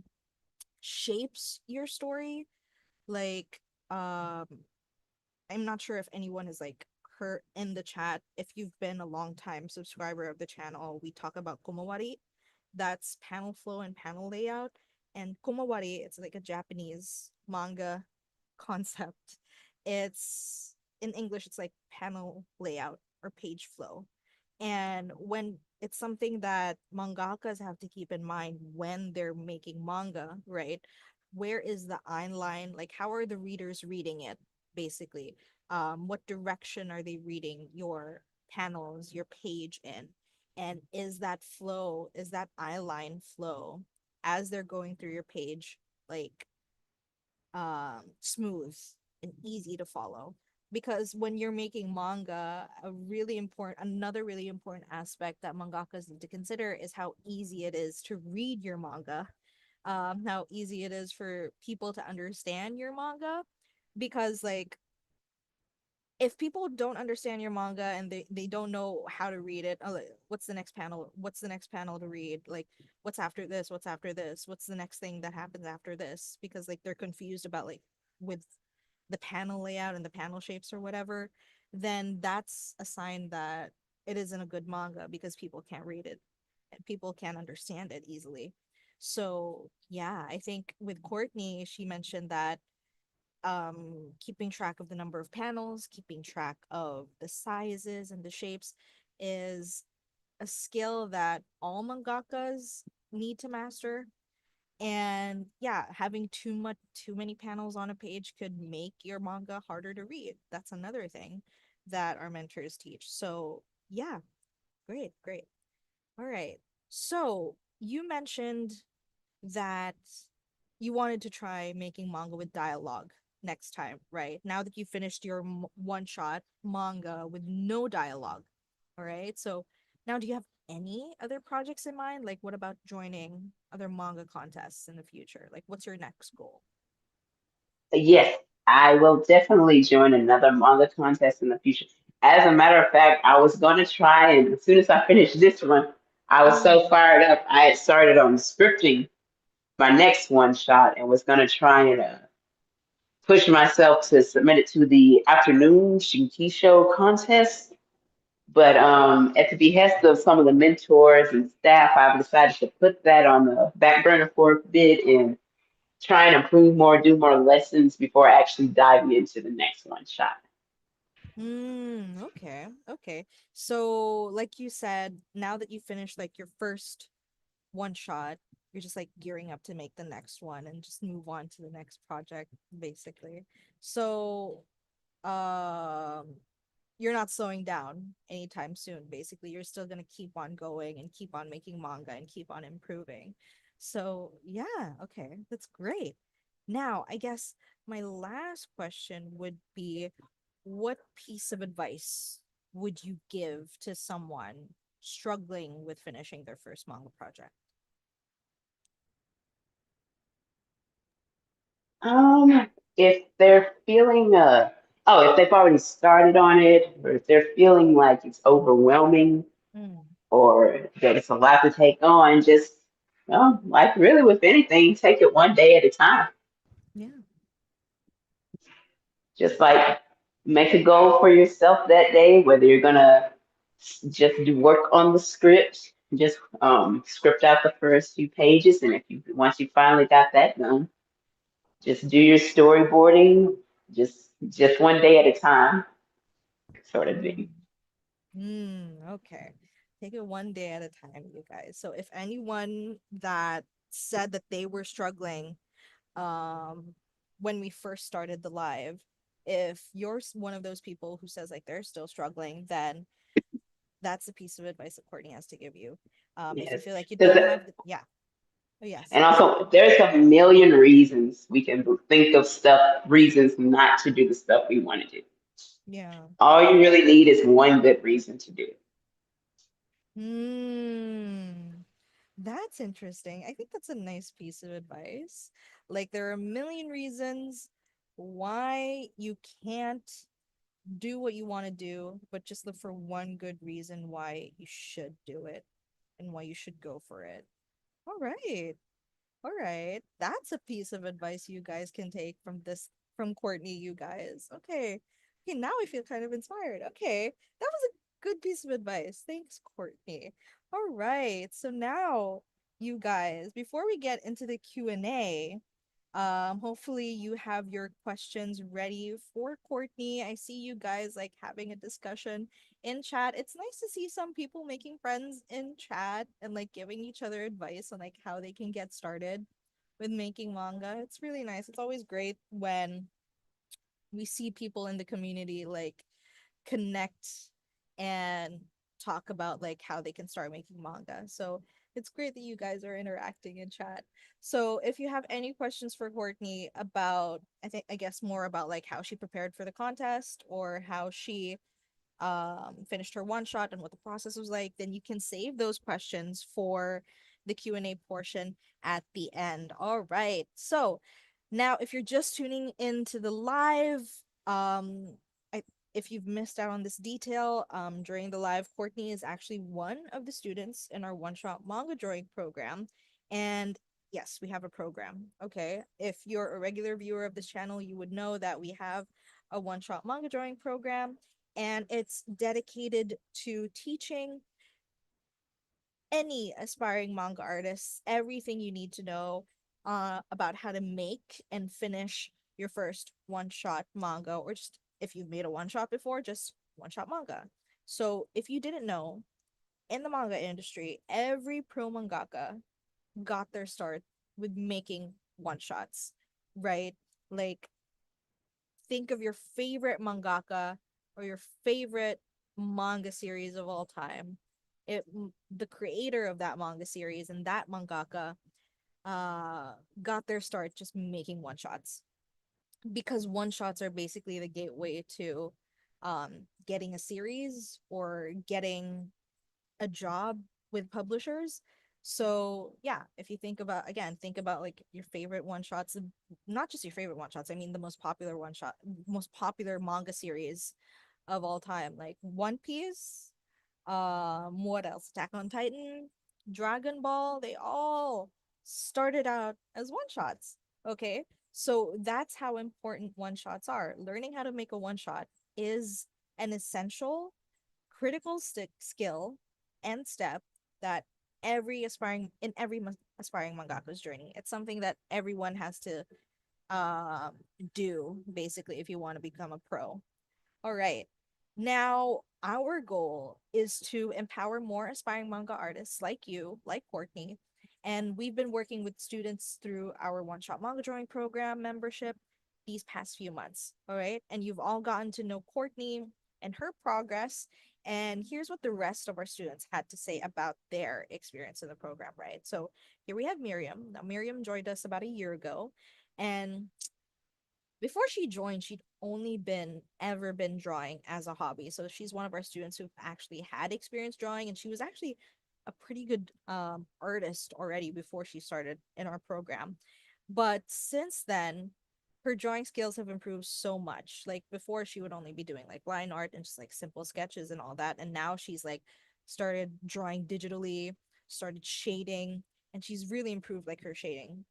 shapes your story. Like um I'm not sure if anyone has like heard in the chat. If you've been a long time subscriber of the channel, we talk about kumawari. That's panel flow and panel layout. And kumawari, it's like a Japanese manga concept. It's in English, it's like panel layout or page flow. And when it's something that mangakas have to keep in mind when they're making manga, right? Where is the eye line? Like, how are the readers reading it, basically? What direction are they reading your panels, your page in? And is that flow, is that eye line flow as they're going through your page, like smooth and easy to follow? Because when you're making manga, another really important aspect that mangakas need to consider is how easy it is to read your manga, how easy it is for people to understand your manga. Because like if people don't understand your manga and they don't know how to read it, like, what's the next panel to read, like what's after this, what's after this, what's the next thing that happens after this, because like they're confused about like with the panel layout and the panel shapes or whatever, then that's a sign that it isn't a good manga because people can't read it and people can't understand it easily. So yeah, I think with Courtney, she mentioned that keeping track of the number of panels, keeping track of the sizes and the shapes is a skill that all mangakas need to master. And yeah, having too many panels on a page could make your manga harder to read. That's another thing that our mentors teach. So yeah, great, great. All right. So you mentioned that you wanted to try making manga with dialogue next time, right? Now that you finished your one shot manga with no dialogue. All right. So now do you have any other projects in mind? Like what about joining other manga contests in the future? Like what's your next goal? Yes, I will definitely join another manga contest in the future. As a matter of fact, I was going to try, and as soon as I finished this one, I was so Mm. fired up. I had started on scripting my next one shot and was going to try and push myself to submit it to the afternoon Shinki contest. But at the behest of some of the mentors and staff, I've decided to put that on the back burner for a bit and try and improve more, do more lessons before actually diving into the next one shot. Okay. Okay. So, like you said, now that you finished like your first one shot, you're just like gearing up to make the next one and just move on to the next project, basically. So, um, you're not slowing down anytime soon, basically. You're still gonna keep on going and keep on making manga and keep on improving. So, yeah, okay, that's great. Now, I guess my last question would be what piece of advice would you give to someone struggling with finishing their first manga project? If they're feeling if they've already started on it, or if they're feeling like it's overwhelming, Mm, or that it's a lot to take on, just like really with anything, take it one day at a time. yeah. Just like make a goal for yourself that day, whether you're gonna just do work on the script, just script out the first few pages, and if you once you finally got that done, just do your storyboarding, just one day at a time, sort of Mm. thing. Okay. Take it one day at a time, you guys. So if anyone that said that they were struggling um when we first started the live, if you're one of those people who says like they're still struggling, then that's a piece of advice that Courtney has to give you. If you Yes, feel like you don't because have the, yeah. Oh yes. and also there's a million reasons we can think of reasons not to do the stuff we want to do. Yeah. All you really need is one good reason to do it. Hmm. That's That's interesting. I think that's a nice piece of advice. Like, there are a million reasons why you can't do what you want to do, but just look for one good reason why you should do it and why you should go for it. All right. All right. That's a piece of advice you guys can take from this from Courtney, you guys. Okay. Okay, now I feel kind of inspired. Okay. That was a good piece of advice. Thanks, Courtney. All right. So now, you guys, before we get into the Q&A, hopefully you have your questions ready for Courtney. I see you guys like having a discussion in chat. It's nice to see some people making friends in chat and like giving each other advice on like how they can get started with making manga. It's really nice. It's always great when we see people in the community like connect and talk about like how they can start making manga. So it's great that you guys are interacting in chat. So if you have any questions for Courtney about, I guess more about like how she prepared for the contest or how she finished her one shot and what the process was like, then you can save those questions for the Q&A portion at the end. All right. So now if you're just tuning into the live, I if you've missed out on this detail, during the live, Courtney is actually one of the students in our one-shot manga drawing program. And yes, we have a program. Okay. If you're a regular viewer of this channel, you would know that we have a one-shot manga drawing program, and it's dedicated to teaching any aspiring manga artists everything you need to know about how to make and finish your first one shot manga, or just if you've made a one shot before, just one shot manga. So, if you didn't know, in the manga industry, every pro mangaka got their start with making one shots, right? Like, think of your favorite mangaka or your favorite manga series of all time. The creator of that manga series and that mangaka uh got their start just making one shots, because one shots are basically the gateway to getting a series or getting a job with publishers. So yeah, if you think about, again, think about like your favorite one shots, not just your favorite one shots, I mean the most popular manga series of all time, like One Piece, what else? Attack on Titan, Dragon Ball, they all started out as one shots. Okay. So that's how important one shots are. Learning how to make a one shot is an essential critical skill and step that every aspiring mangaka's journey. It's something that everyone has to um do basically if you want to become a pro. All right. Now, our goal is to empower more aspiring manga artists like you, like Courtney. And we've been working with students through our one shot manga drawing program membership these past few months. All right. And you've all gotten to know Courtney and her progress. And here's what the rest of our students had to say about their experience in the program, right? So here we have Miriam. Now, Miriam joined us about a year ago. And before she joined, she'd only been drawing as a hobby. So she's one of our students who've actually had experience drawing, and she was actually a pretty good artist already before she started in our program. But since then, her drawing skills have improved so much. Like before, she would only be doing like line art and just like simple sketches and all that. And now she's like started drawing digitally, started shading, and she's really improved like her shading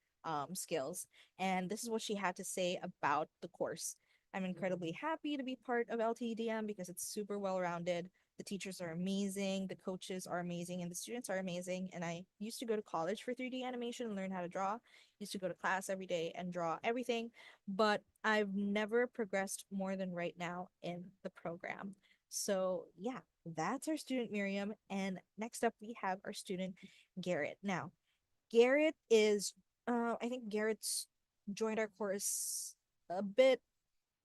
skills. And this is what she had to say about the course. I'm incredibly happy to be part of LTDM because it's super well rounded. The teachers are amazing, the coaches are amazing, and the students are amazing. And I used to go to college for 3D animation and learn how to draw. Used to go to class every day and draw everything, but I've never progressed more than right now in the program. So, yeah, that's our student Miriam. And next up, we have our student Garrett. Now, Garrett is, I think Garrett's joined our course a bit,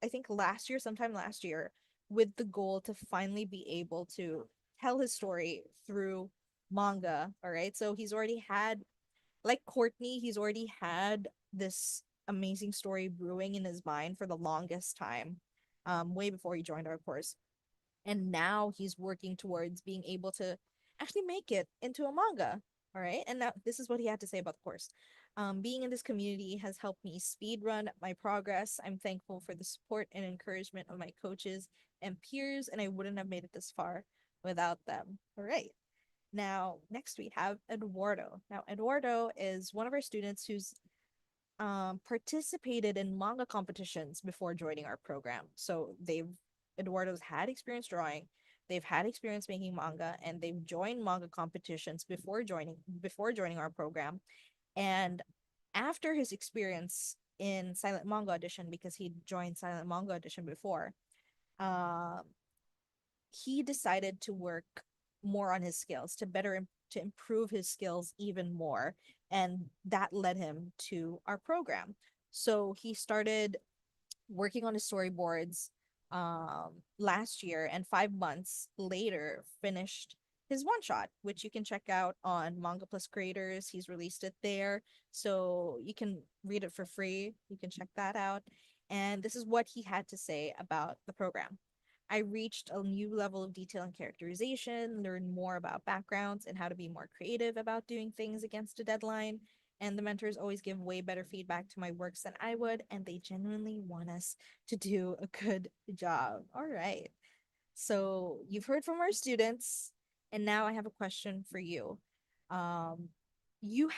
I think last year, sometime last year, with the goal to finally be able to tell his story through manga. All right. So he's already had, like Courtney, he's already had this amazing story brewing in his mind for the longest time, way before he joined our course. And now he's working towards being able to actually make it into a manga. All right. And now this is what he had to say about the course. Being in this community has helped me speed run my progress. I'm thankful for the support and encouragement of my coaches and peers, and I wouldn't have made it this far without them. All right. Now, next we have Eduardo. Now, Eduardo is one of our students who's participated in manga competitions before joining our program. So Eduardo's had experience drawing, they've had experience making manga, and they've joined manga competitions before joining our program. And after his experience in Silent Manga Audition, because he joined Silent Manga Audition before, um, he decided to work more on his skills to improve his skills even more, and that led him to our program. So he started working on his storyboards last year, and 5 months later finished his one shot, which you can check out on Manga Plus Creators. He's released it there, so you can read it for free. You can check that out. And this is what he had to say about the program. I reached a new level of detail and characterization, learned more about backgrounds and how to be more creative about doing things against a deadline. And the mentors always give way better feedback to my works than I would, and they genuinely want us to do a good job. All right. So you've heard from our students, and now I have a question for you. Um, you're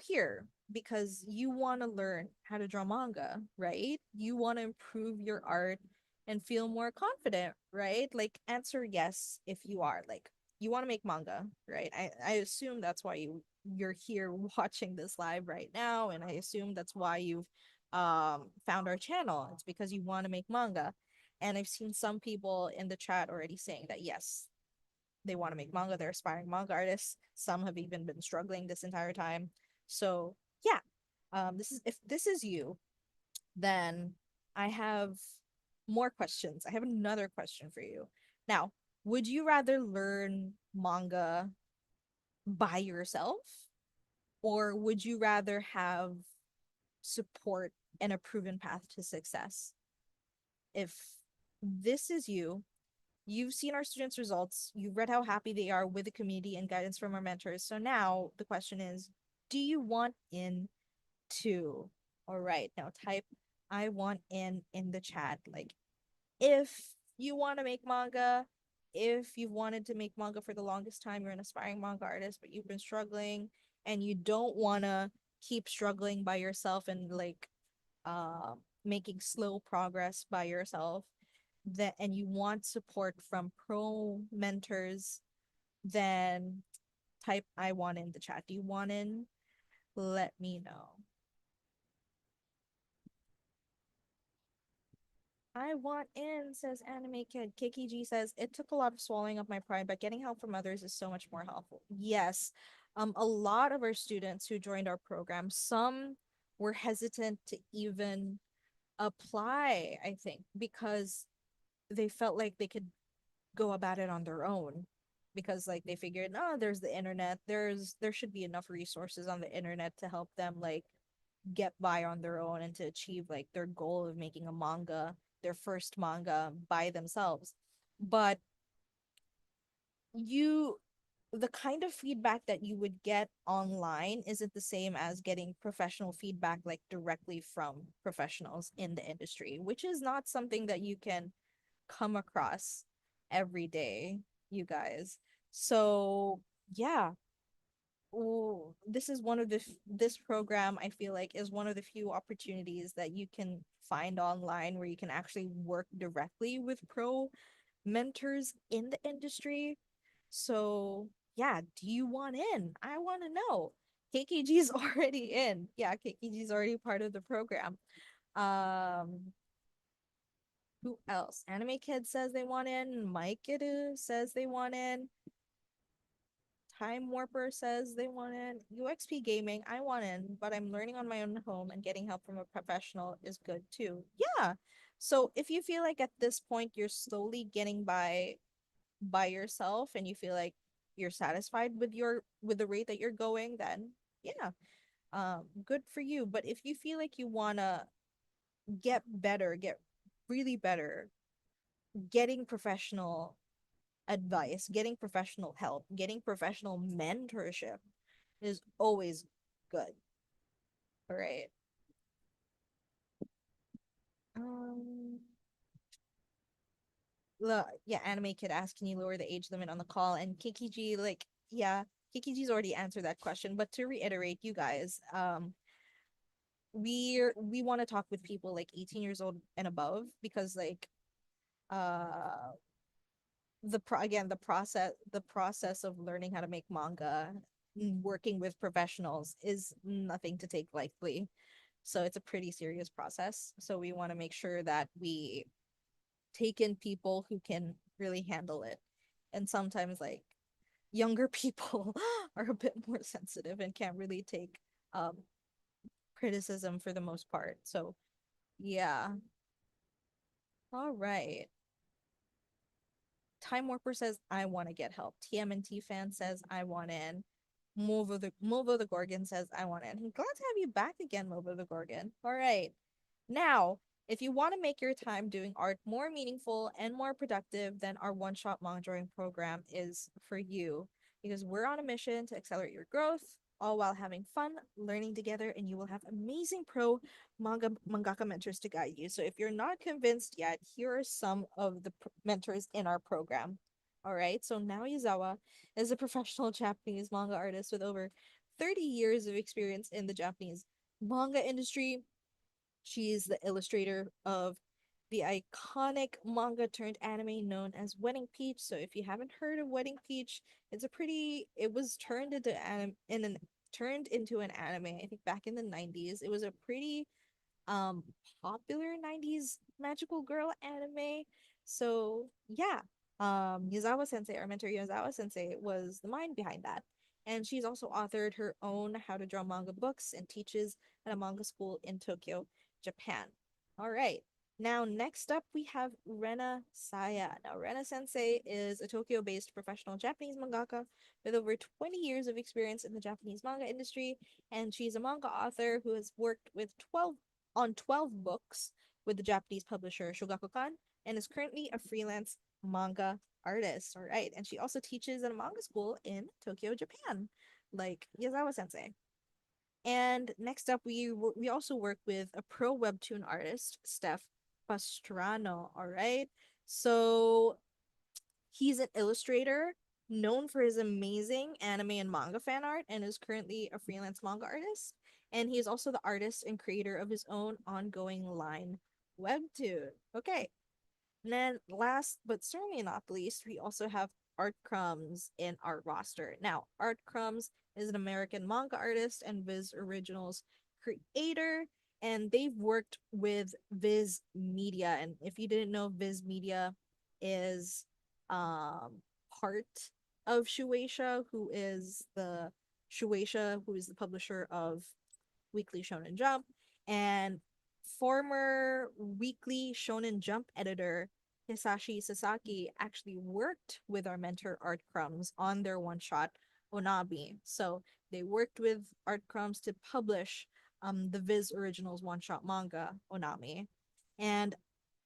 here because you want to learn how to draw manga, right? You want to improve your art and feel more confident, right? Like answer yes if you are. Like you want to make manga, right? I assume that's why you're here watching this live right now, and I assume that's why you've found our channel. It's because you want to make manga. And I've seen some people in the chat already saying that yes, they want to make manga, they're aspiring manga artists. Some have even been struggling this entire time. So yeah, this is if this is you, then I have more questions. I have another question for you. Now, would you rather learn manga by yourself, or would you rather have support and a proven path to success? If this is you, you've seen our students' results, you've read how happy they are with the community and guidance from our mentors. So now the question is, do you want in too? All right, now type I want in the chat. Like if you want to make manga, if you've wanted to make manga for the longest time, you're an aspiring manga artist, but you've been struggling and you don't want to keep struggling by yourself and like uh making slow progress by yourself, that and you want support from pro mentors, then type I want in the chat. Do you want in? Let me know. I want in, says Anime Kid. Kiki G says, it took a lot of swallowing of my pride, but getting help from others is so much more helpful. Yes. A lot of our students who joined our program, some were hesitant to even apply, I think, because they felt like they could go about it on their own, because like they figured, oh, there's the internet, there should be enough resources on the internet to help them like get by on their own and to achieve like their goal of making a manga, their first manga by themselves. But you the kind of feedback that you would get online isn't the same as getting professional feedback like directly from professionals in the industry, which is not something that you can come across every day, you guys. So, yeah, this is one of this program I feel like is one of the few opportunities that you can find online where you can actually work directly with pro mentors in the industry. So, yeah, do you want in? I want to know. KKG's already in. Yeah, KKG's already part of the program. Um, who else? Anime Kid says they want in. Mike Idu says they want in. Time Warper says they want in. UXP Gaming, I want in, but I'm learning on my own home and getting help from a professional is good too. Yeah. So if you feel like at this point you're slowly getting by yourself and you feel like you're satisfied with the rate that you're going, then yeah, good for you. But if you feel like you wanna get better, get really better, getting professional advice, getting professional help, getting professional mentorship, is always good. All right. Um, yeah, Anime Kid asked, can you lower the age limit on the call? And Kikiji, like, yeah, Kikiji's already answered that question. But to reiterate, you guys, we want to talk with people like 18 years old and above because like uh again the process of learning how to make manga, working with professionals is nothing to take lightly. So it's a pretty serious process. So we want to make sure that we take in people who can really handle it. And sometimes like younger people are a bit more sensitive and can't really take um criticism for the most part. So yeah. All right. Time Warper says I want to get help. TMNT fan says I want in. Movo the Gorgon says I want in. I'm glad to have you back again, Movo the Gorgon. All right. Now, if you want to make your time doing art more meaningful and more productive, then our one-shot manga drawing program is for you because we're on a mission to accelerate your growth, all while having fun, learning together, and you will have amazing pro mangaka mentors to guide you. So if you're not convinced yet, here are some of the mentors in our program. All right, so now Yuzawa is a professional Japanese manga artist with over 30 years of experience in the Japanese manga industry. She's the illustrator of the iconic manga turned anime known as Wedding Peach. So if you haven't heard of Wedding Peach, it was turned into an anime, I think back in the 90s. It was a pretty um popular 90s magical girl anime. So yeah, Yazawa Sensei, our mentor Yazawa Sensei, was the mind behind that. And she's also authored her own how to draw manga books and teaches at a manga school in Tokyo, Japan. All right. Now, next up, we have Rena Saya. Now, Rena Sensei is a Tokyo based professional Japanese mangaka with over 20 years of experience in the Japanese manga industry. And she's a manga author who has worked with 12 books with the Japanese publisher Shogakukan and is currently a freelance manga artist. All right. And she also teaches at a manga school in Tokyo, Japan, like Yazawa Sensei. And next up, we also work with a pro webtoon artist, Steph Pastrano. All right. So he's an illustrator known for his amazing anime and manga fan art and is currently a freelance manga artist. And he is also the artist and creator of his own ongoing line webtoon. Okay. And then last but certainly not least, we also have Art Crumbs in our roster. Now, Art Crumbs is an American manga artist and Viz Originals creator, and they've worked with Viz Media. And if you didn't know, Viz Media is part of Shueisha, who is the publisher of Weekly Shonen Jump, and former Weekly Shonen Jump editor Hisashi Sasaki actually worked with our mentor Art Crumbs on their one shot Onabi. So they worked with Art Crumbs to publish the Viz Originals one shot manga Onami. And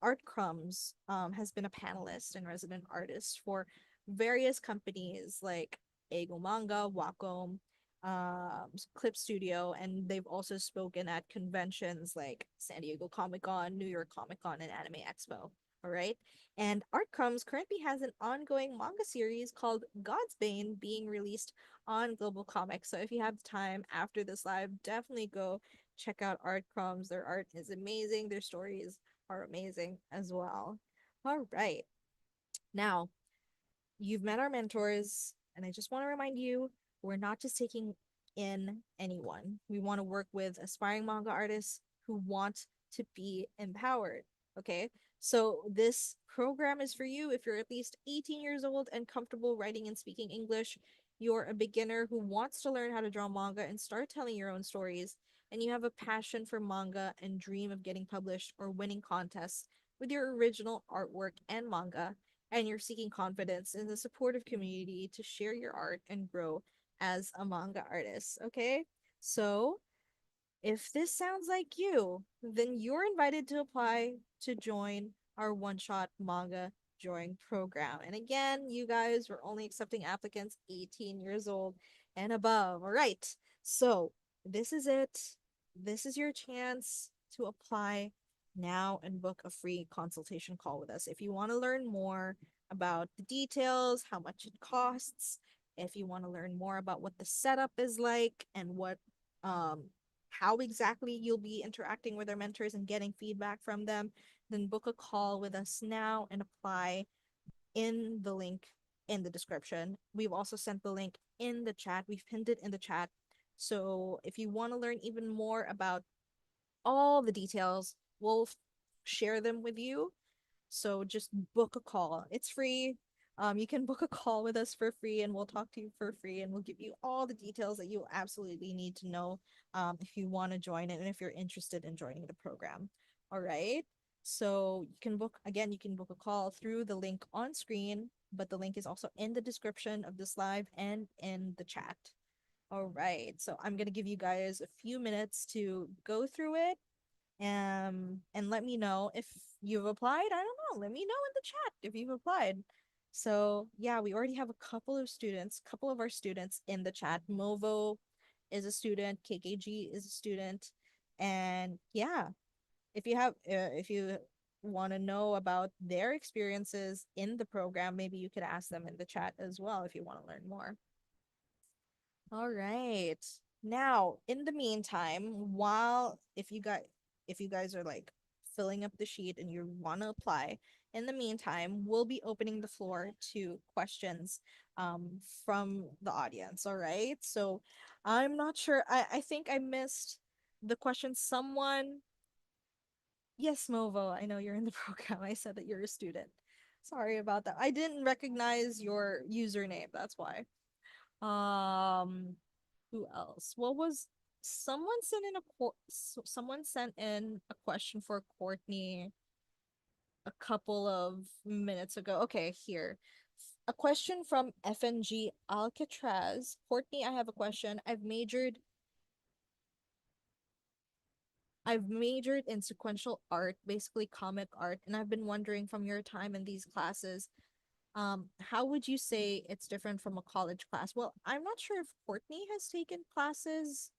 Art Crumbs has been a panelist and resident artist for various companies like Ego Manga, Wacom, Clip Studio, and they've also spoken at conventions like San Diego Comic Con, New York Comic Con, and Anime Expo. All right. And Art Crumbs currently has an ongoing manga series called God's Bane being released on Global Comics. So if you have time after this live, definitely go check out Art Crumbs. Their art is amazing, their stories are amazing as well. All right. Now, you've met our mentors, and I just want to remind you we're not just taking in anyone. We want to work with aspiring manga artists who want to be empowered. Okay. So, this program is for you if you're at least 18 years old and comfortable writing and speaking English. You're a beginner who wants to learn how to draw manga and start telling your own stories, and you have a passion for manga and dream of getting published or winning contests with your original artwork and manga, and you're seeking confidence in the supportive community to share your art and grow as a manga artist. Okay. So if this sounds like you, then you're invited to apply to join our one shot manga drawing program. And again, you guys, we're only accepting applicants 18 years old and above. All right. So this is it. This is your chance to apply now and book a free consultation call with us. If you want to learn more about the details, how much it costs, if you want to learn more about what the setup is like and what um how exactly you'll be interacting with our mentors and getting feedback from them, then book a call with us now and apply in the link in the description. We've also sent the link in the chat. We've pinned it in the chat. So if you want to learn even more about all the details, we'll share them with you. So just book a call. It's free. You can book a call with us for free and we'll talk to you for free and we'll give you all the details that you absolutely need to know if you want to join it and if you're interested in joining the program. All right. So you can book again, you can book a call through the link on screen, but the link is also in the description of this live and in the chat. All right. So I'm going to give you guys a few minutes to go through it and let me know if you've applied. I don't know, let me know in the chat if you've applied. So yeah, we already have a couple of our students in the chat. Movo is a student, KKG is a student, and yeah, if you want to know about their experiences in the program, maybe you could ask them in the chat as well if you want to learn more. All right. Now, in the meantime, while if you guys are like filling up the sheet and you want to apply, in the meantime, we'll be opening the floor to questions from the audience. All right. So I'm not sure. I think I missed the question. Someone, yes, Movo, I know you're in the program. I said that you're a student. Sorry about that. I didn't recognize your username. That's why. Um, who else? What was someone sent in someone sent in a question for Courtney a couple of minutes ago. Okay, here. A question from FNG Alcatraz. Courtney, I have a question. I've majored in sequential art, basically comic art, and I've been wondering from your time in these classes, how would you say it's different from a college class? Well, I'm not sure if Courtney has taken classes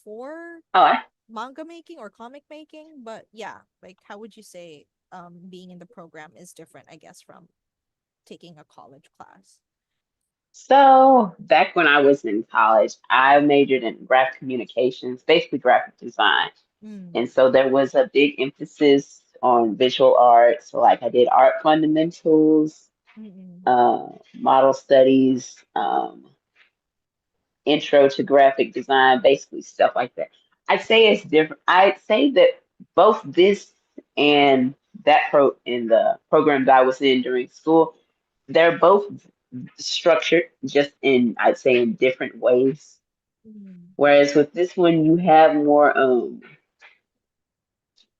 for Oh, manga making or comic making, but yeah, like how would you say being in the program is different, I guess, from taking a college class? so back when I was in college, I majored in graphic communications, basically graphic design. Mm, And so there was a big emphasis on visual art. So like I did art fundamentals, mm-mm, model studies, intro to graphic design, basically stuff like that. I'd say it's different. I'd say that both this and that in the program that I was in during school, they're both structured just in, I'd say, in different ways. mm, Whereas with this one, you have more,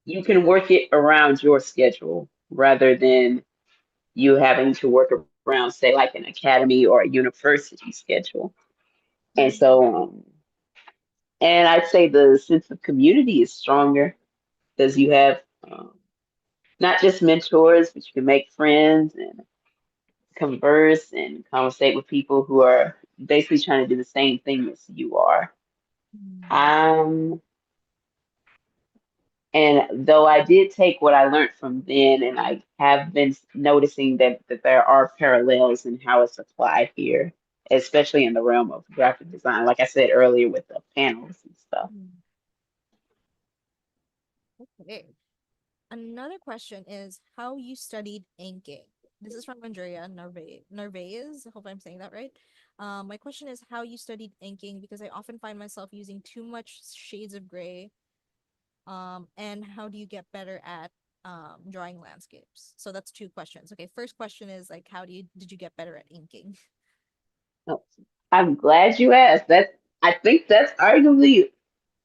you can work it around your schedule rather than you having to work around, say, like an academy or a university schedule. And mm, so, and I'd say the sense of community is stronger because you have not just mentors, but you can make friends and converse and conversate with people who are basically trying to do the same thing as you are. mm, Um, and though I did take what I learned from then, and I have been noticing that there are parallels in how it's applied here, especially in the realm of graphic design, like I said earlier with the panels and stuff. mm. Okay. Another question is how you studied inking. This is from Andrea Narvaez. I hope I'm saying that right. My question is how you studied inking because I often find myself using too much shades of gray. And how do you get better at drawing landscapes? So that's two questions. Okay, first question is like how did you get better at inking? Oh, I'm glad you asked. I think that's arguably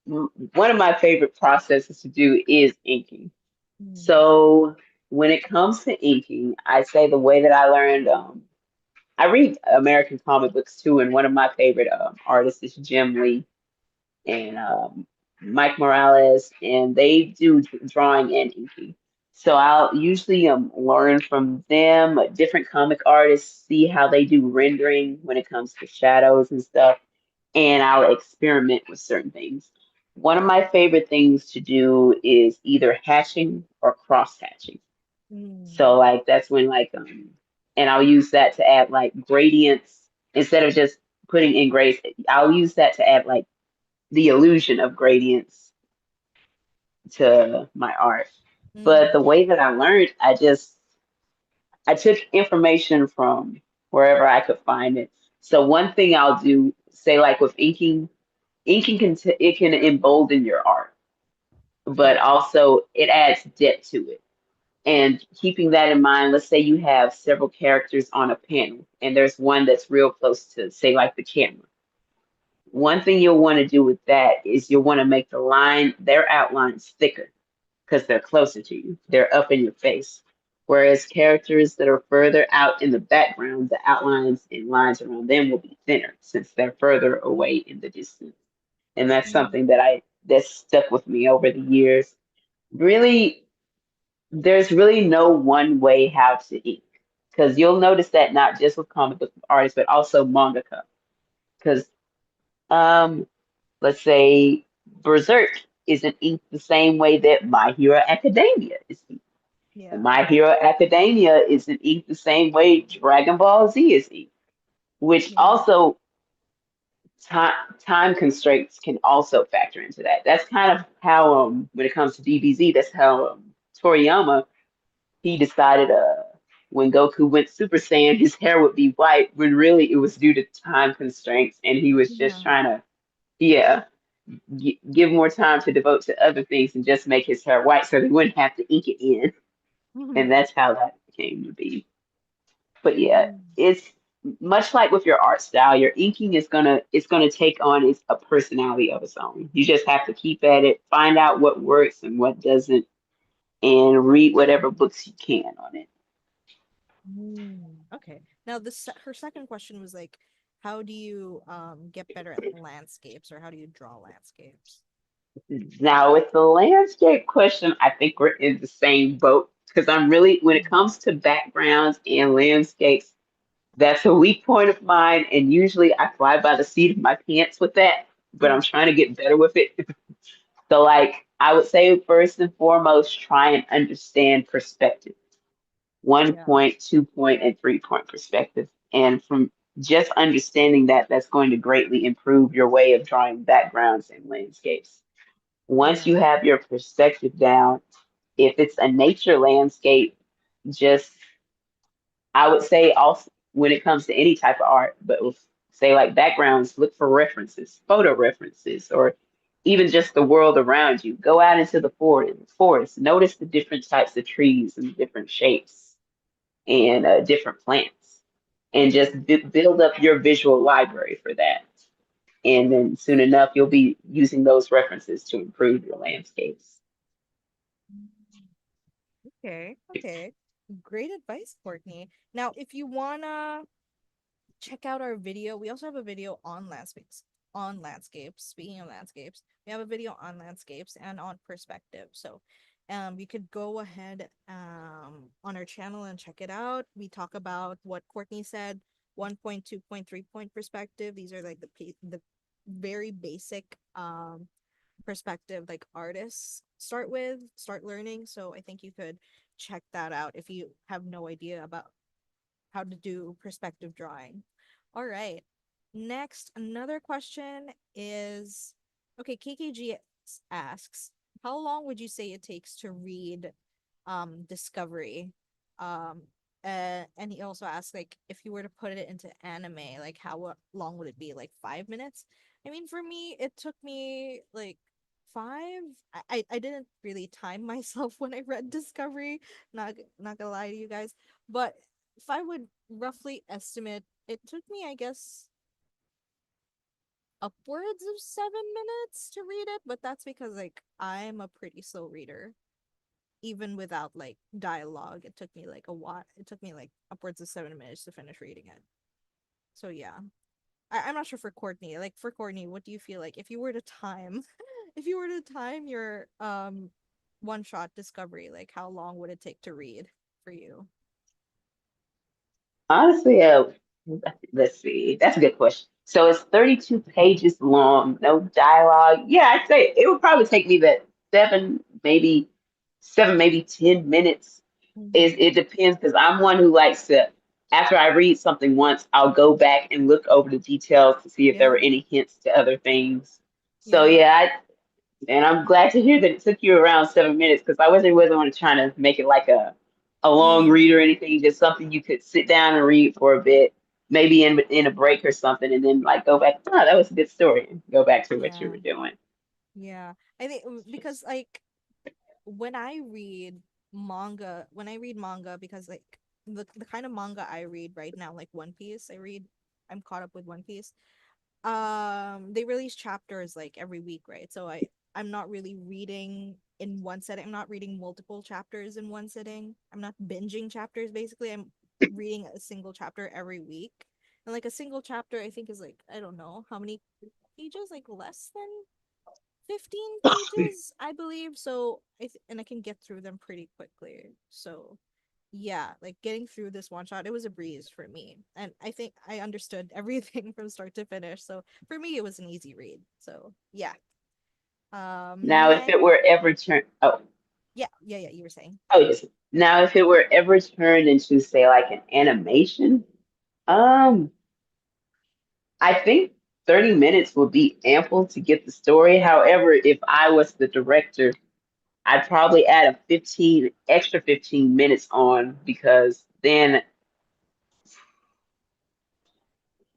one of my favorite processes to do is inking. Mm, So when it comes to inking, I say the way that I learned, I read American comic books too, and one of my favorite artists is Jim Lee and Mike Morales, and they do drawing and inking. So I'll usually learn from them, different comic artists, see how they do rendering when it comes to shadows and stuff. and I'll experiment with certain things. One of my favorite things to do is either hatching or cross hatching. So Mm. like that's when and I'll use that to add like gradients instead of just putting in grades. I'll use that to add like the illusion of gradients to my art. But Mm. the way that I learned, I took information from wherever I could find it. So one thing I'll do, say like with inking, inking it can embolden your art, but Yeah. also it adds depth to it. And keeping that in mind, let's say you have several characters on a panel, and there's one that's real close to, say, like the camera. One thing you'll want to do with that is you'll want to make their outlines thicker because they're closer to you. They're up in your face. Whereas characters that are further out in the background, the outlines and lines around them will be thinner since they're further away in the distance. And that's Mm. something that stuck with me over the years. Really, there's really no one way how to ink because you'll notice that not just with comic book artists but also mangaka. Because um, let's say Berserk isn't inked the same way that My Hero Academia is inked. And Yeah. My Hero Academia isn't inked the same way Dragon Ball Z is inked, which Yeah. also time constraints can also factor into that. That's kind of how when it comes to DBZ, that's how Toriyama he decided when Goku went Super Saiyan, his hair would be white when really it was due to time constraints, and he was just Yeah. trying to yeah give more time to devote to other things and just make his hair white so he wouldn't have to ink it in, and Mhm. that's how that came to be. But yeah, Mm. it's much like with your art style, your inking is gonna take on a personality of its own. You just have to keep at it, find out what works and what doesn't, and read whatever books you can on it. Mm. Okay. Now her second question was like, how do you get better at landscapes, or how do you draw landscapes? Now, with the landscape question, I think we're in the same boat because I'm really, when it Mm. comes to backgrounds and landscapes, that's a weak point of mine. And usually I fly by the seat of my pants with that, but I'm Mm. trying to get better with it. So, like, I would say first and foremost, try and understand perspective. One Yeah. point, 2 point, and 3 point perspective. And from just understanding that, that's going to greatly improve your way of drawing backgrounds and landscapes. Once Yeah. you have your perspective down, if it's a nature landscape, just I would say also when it comes to any type of art, but with say like backgrounds, look for references, photo references, or even just the world around you. Go out into the forest, notice the different types of trees and different shapes and different plants, and just Yeah. build up your visual library for that. And then soon enough, you'll be using those references to improve your landscapes. Okay. Okay. Great advice, Courtney. Now, if you wanna check out our video, we also have a video on landscapes. On landscapes. Speaking of landscapes, we have a video on landscapes and on perspective. So, you could go ahead on our channel and check it out. We talk about what Courtney said: 1 point, 2 point, 3 point perspective. These are like the very basic perspective like artists start learning. So I think you could check that out if you have no idea about how to do perspective drawing. All right. Next, another question is, okay, KKG asks, how long would you say it takes to read Discovery? Um and he also asks like, if you were to put it into anime, like long would it be? Like 5 minutes? I mean, for me, it took me like five. I didn't really time myself when I read Discovery. Not gonna lie to you guys, but if I would roughly estimate, it took me, I guess, upwards of 7 minutes to read it, but that's because like I'm a pretty slow reader. Even without like dialogue, it took me like a while. It took me like upwards of 7 minutes to finish reading it. So yeah. I'm not sure for Courtney. Like for Courtney, what do you feel like if you were to time if you were to time your one shot Discovery, like how long would it take to read for you? Honestly, Let's see. That's a good question. So it's 32 pages long, no dialogue. Yeah, I'd say it would probably take me that seven, maybe 10 minutes. Mm-hmm. It depends because I'm one who likes to, after I read something once, I'll go back and look over the details to see if there were Yeah, any hints to other things. So yeah, yeah, and I'm glad to hear that it took you around 7 minutes because I wasn't want to trying to make it like a long read or anything, just something you could sit down and read for a bit, maybe in a break or something, and then like go back. Oh, that was a good story. And go back to what you yeah, were doing. yeah. I think because like when I read when I read manga, because like the kind of manga I read right now, like One Piece, I'm caught up with One Piece. They release chapters like every week, right? So I'm not really reading in one setting. I'm not reading multiple chapters in one sitting. I'm not binging chapters. Basically, I'm reading a single chapter every week. And like a single chapter, I think is like, I don't know how many pages, like less than 15 pages, I believe. So and I can get through them pretty quickly. So yeah, like getting through this one shot, it was a breeze for me. And I think I understood everything from start to finish. So for me, it was an easy read. So yeah. Now, if Next. it were ever turned, Yeah, yeah, yeah. You were saying. yes. Now, if it were ever turned into, say, like an animation, um, I think 30 minutes would be ample to get the story. However, if I was the director, I'd probably add a 15 minutes on because then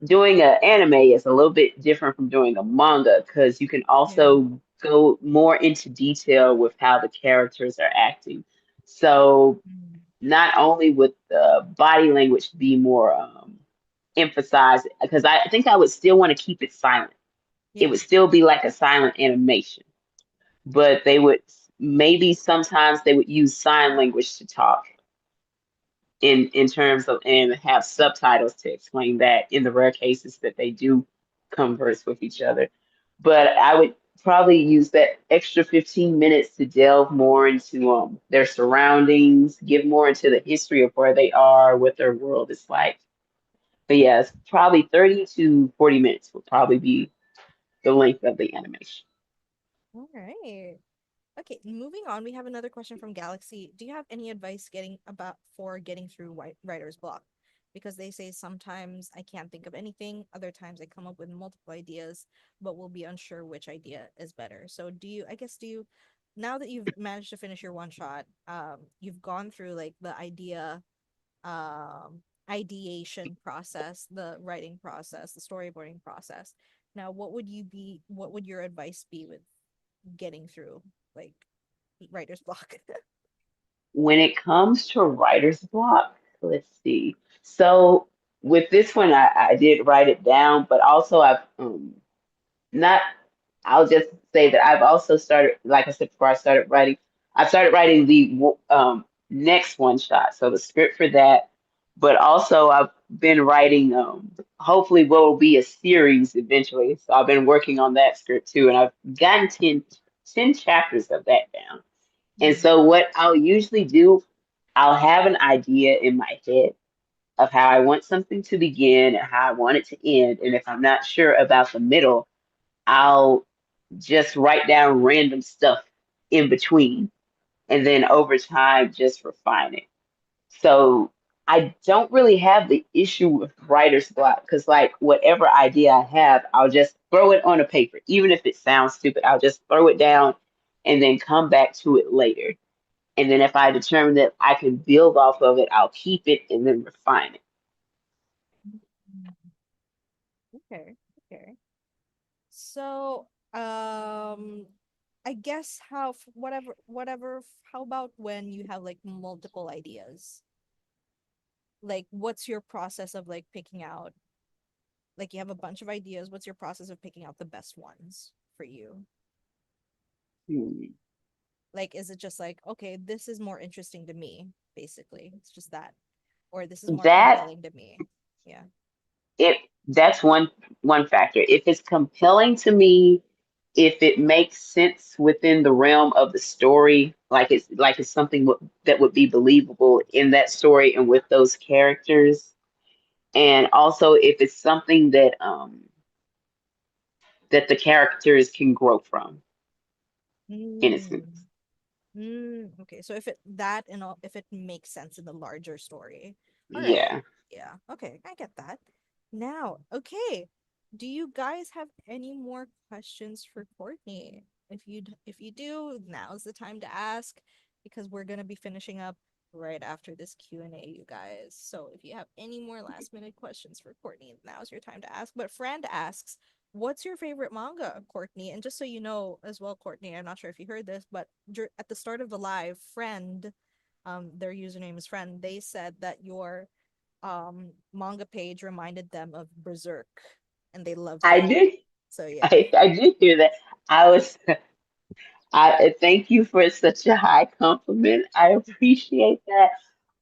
doing an anime is a little bit different from doing a manga because you can Yeah. also go more into detail with how the characters are acting. So Mm. not only would the body language be more emphasized, because I think I would still want to keep it silent. It Yeah. would still be like a silent animation, but they would maybe sometimes they would use sign language to talk in terms of and have subtitles to explain that in the rare cases that they do converse with each other. But I would probably use that extra 15 minutes to delve more into their surroundings, give more into the history of where they are, what their world is like. But yes, probably 30 to 40 minutes would probably be the length of the animation. All right. Okay, moving on, we have another question from Galaxy. Do you have any advice getting through writer's block? Because they say sometimes I can't think of anything, other times I come up with multiple ideas, but will be unsure which idea is better. So now that you've managed to finish your one shot, you've gone through like the um ideation process, the writing process, the storyboarding process. Now, what would your advice be with getting through like writer's block? When it comes to writer's block, let's see. So with this one, I did write it down, but also I've not, I'll just say that I've also started, like I said before, I started writing the next one shot. So the script for that, but also I've been writing, hopefully what will be a series eventually. So I've been working on that script too, and I've gotten 10 chapters of that down. And Mm, so what I'll usually do, I'll have an idea in my head of how I want something to begin and how I want it to end. And if I'm not sure about the middle, I'll just write down random stuff in between and then over time just refine it. So I don't really have the issue with writer's block because, like, whatever idea I have, I'll just throw it on a paper. Even if it sounds stupid, I'll just throw it down and then come back to it later. And then if I determine that I can build off of it, I'll keep it and then refine it. okay, okay. So, I guess how about when you have like multiple ideas? Like, what's your process of like picking out, like you have a bunch of ideas, what's your process of picking out the best ones for you? Hmm. Like, is it just like, okay, this is more interesting to me, basically? It's just that. Or this is more That compelling to me. Yeah. it that's one factor. If it's compelling to me, if it makes sense within the realm of the story, like it's something that would be believable in that story and with those characters, and also if it's something that the characters can grow from, in a Mm. sense. Okay, so if it that and all, if it makes sense in the larger story. All right. Yeah. Yeah. Okay, I get that. Now, okay. Do you guys have any more questions for Courtney? If you do, now's the time to ask because we're gonna be finishing up right after this Q&A, you guys. So if you have any more last minute questions for Courtney, now's your time to ask. But Friend asks, what's your favorite manga, Courtney? And just so you know as well, Courtney, I'm not sure if you heard this, but at the start of the live, Friend, their username is Friend, they said that your manga page reminded them of Berserk and they loved I it. did. So yeah. I did hear that. I was. I thank you for such a high compliment. I appreciate that.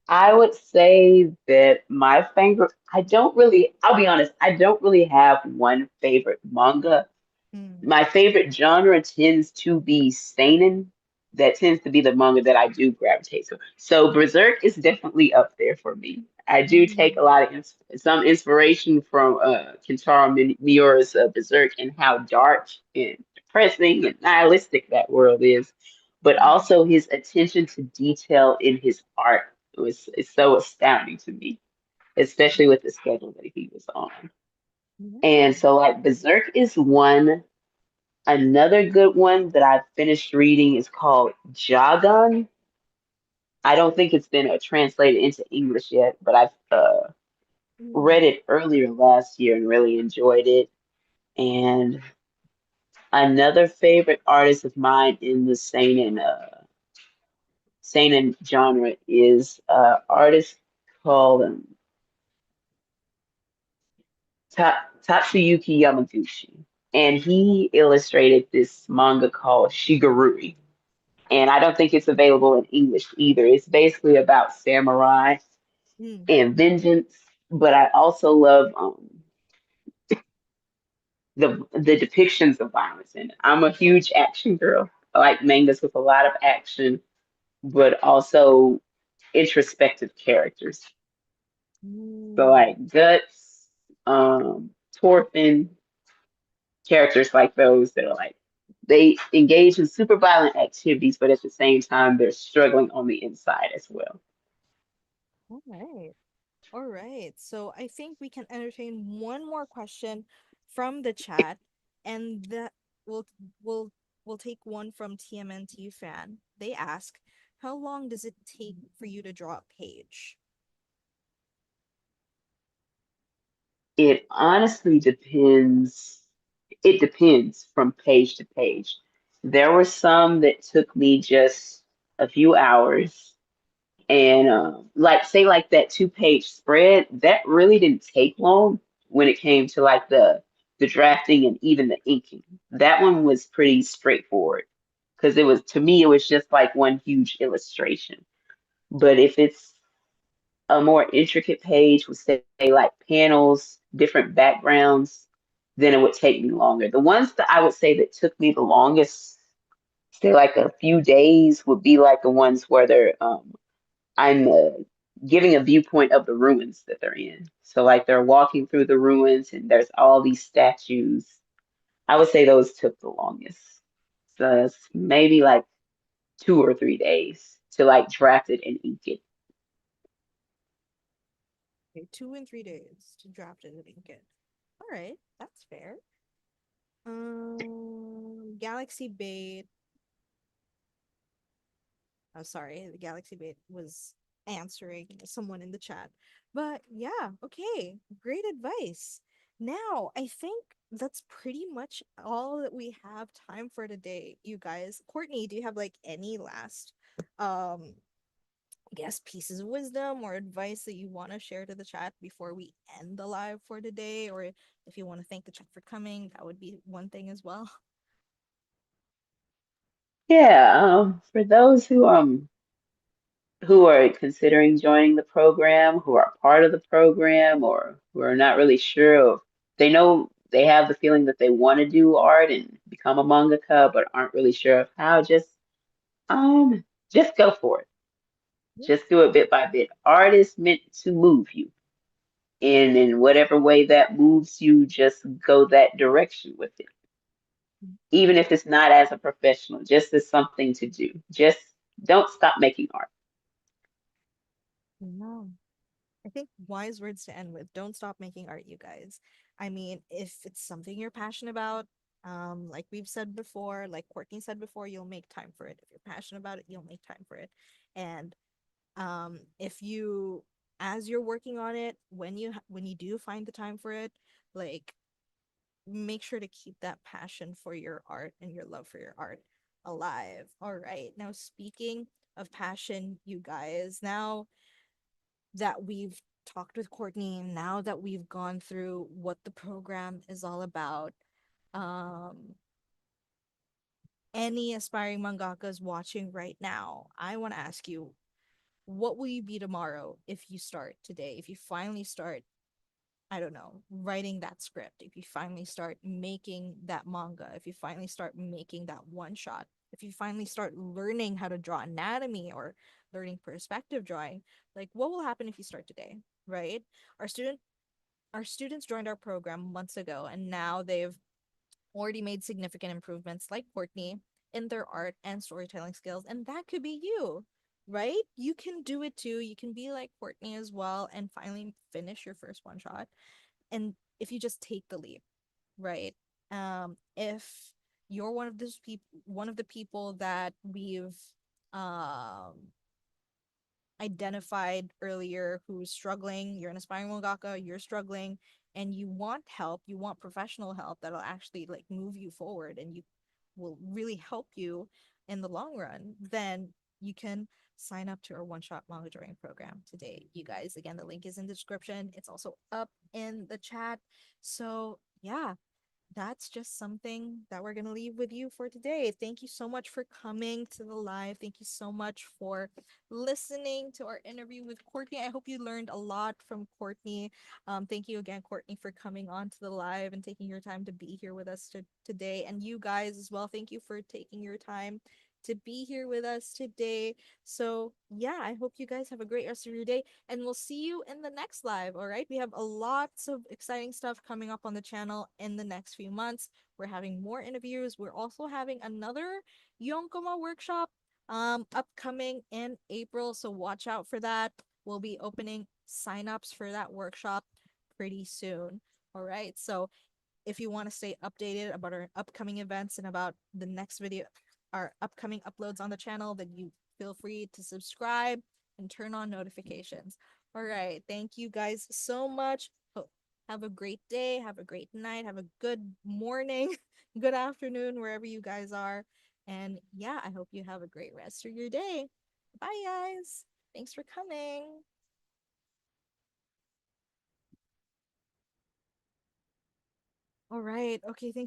I would say that my favorite. I don't really. I'll be honest. I don't really have one favorite manga. Mm, My favorite genre tends to be seinen. That tends to be the manga that I do gravitate to. So Berserk is definitely up there for me. I do take a mm, lot of some inspiration from Kentaro Miura's Berserk and how dark and depressing and nihilistic that world is, but mm, also his attention to detail in his art was is so astounding to me, especially with the schedule that he was on. And mm, so like Berserk is one. Another good one that I finished reading is called Jagan. I don't think it's been translated into English yet, but I've read mm, it earlier last year and really enjoyed it. And another favorite artist of mine in the seinen genre is artist called Tatsuyuki Yamaguchi, and he illustrated this manga called Shigurui. And I don't think it's available in English either. It's basically about samurai mm. and vengeance, but I also love the depictions of violence in it. I'm a huge action girl. I like mangas with a lot of action, but also introspective characters. So Mm. like Guts, Torfin, characters like those that are like they engage in super violent activities, but at the same time they're struggling on the inside as well. All right. All right. So I think we can entertain one more question from the chat, and that will will will take one from TMNT fan. They ask, how long does it take for you to draw a page? It honestly depends. It depends from page to page. There were some that took me just a few hours, and like say like that 2 page spread that really didn't take long when it came to like the drafting and even the inking. That one was pretty straightforward because it was to me it was just like one huge illustration. But if it's a more intricate page with say like panels, different backgrounds, then it would take me longer. The ones that I would say that took me the longest, say like a few days, would be like the ones where I'm giving a viewpoint of the ruins that they're in. So like they're walking through the ruins and there's all these statues. I would say those took the longest. So it's maybe like 2 or 3 days to like draft it and ink it. Okay, 2 and 3 days to draft it and ink it. All right, that's fair. Galaxy Bait. Oh, sorry, the Galaxy Bait was answering someone in the chat. But yeah, okay, great advice. Now, I think that's pretty much all that we have time for today, you guys. Courtney, do you have like any last um I guess pieces of wisdom or advice that you want to share to the chat before we end the live for today? Or if you want to thank the chat for coming, that would be one thing as well. Yeah, for those who are considering joining the program, who are part of the program, or who are not really sure of, they know they have the feeling that they want to do art and become a mangaka, but aren't really sure of how. Just go for it. Yeah. Just do it bit by bit. Art is meant to move you. in whatever way that moves you, just go that direction with it. Even if it's not as a professional, just as something to do. Just don't stop making art. No. I think wise words to end with. Don't stop making art, you guys. I mean, if it's something you're passionate about, like we've said before, like Courtney said before, you'll make time for it. If you're passionate about it, you'll make time for it. And if you, as you're working on it, when you do find the time for it, like make sure to keep that passion for your art and your love for your art alive. All right. Now, speaking of passion, you guys, now that we've talked with Courtney, now that we've gone through what the program is all about, um, any aspiring mangakas watching right now, I want to ask you, what will you be tomorrow if you start today? If you finally start, I don't know, writing that script, if you finally start making that manga, if you finally start making that one shot, if you finally start learning how to draw anatomy or learning perspective drawing, like what will happen if you start today, right? Our student our students joined our program months ago and now they've already made significant improvements like Courtney in their art and storytelling skills and that could be you, right? You can do it too. You can be like Courtney as well and finally finish your first one shot and if you just take the leap, right? If you're one of the people that we've um identified earlier who's struggling, you're an aspiring mangaka, you're struggling, and you want help, you want professional help that'll actually like move you forward and you will really help you in the long run, then you can sign up to our one shot manga drawing program today. You guys, again, the link is in the description. It's also up in the chat. So, yeah, that's just something that we're going to leave with you for today. Thank you so much for coming to the live. Thank you so much for listening to our interview with Courtney. I hope you learned a lot from Courtney. Thank you again, Courtney, for coming on to the live and taking your time to be here with us today. And you guys as well, thank you for taking your time to be here with us today. So, yeah, I hope you guys have a great rest of your day and we'll see you in the next live. All right. We have a lots of exciting stuff coming up on the channel in the next few months. We're having more interviews. We're also having another Yonkoma workshop upcoming in April. So watch out for that. We'll be opening signups for that workshop pretty soon. All right. So if you want to stay updated about our upcoming events and about the next video, our upcoming uploads on the channel, then you feel free to subscribe and turn on notifications. All right. Thank you guys so much. Have a great day. Have a great night. Have a good morning, good afternoon, wherever you guys are. And yeah, I hope you have a great rest of your day. Bye, guys. Thanks for coming. All right. Okay. Thank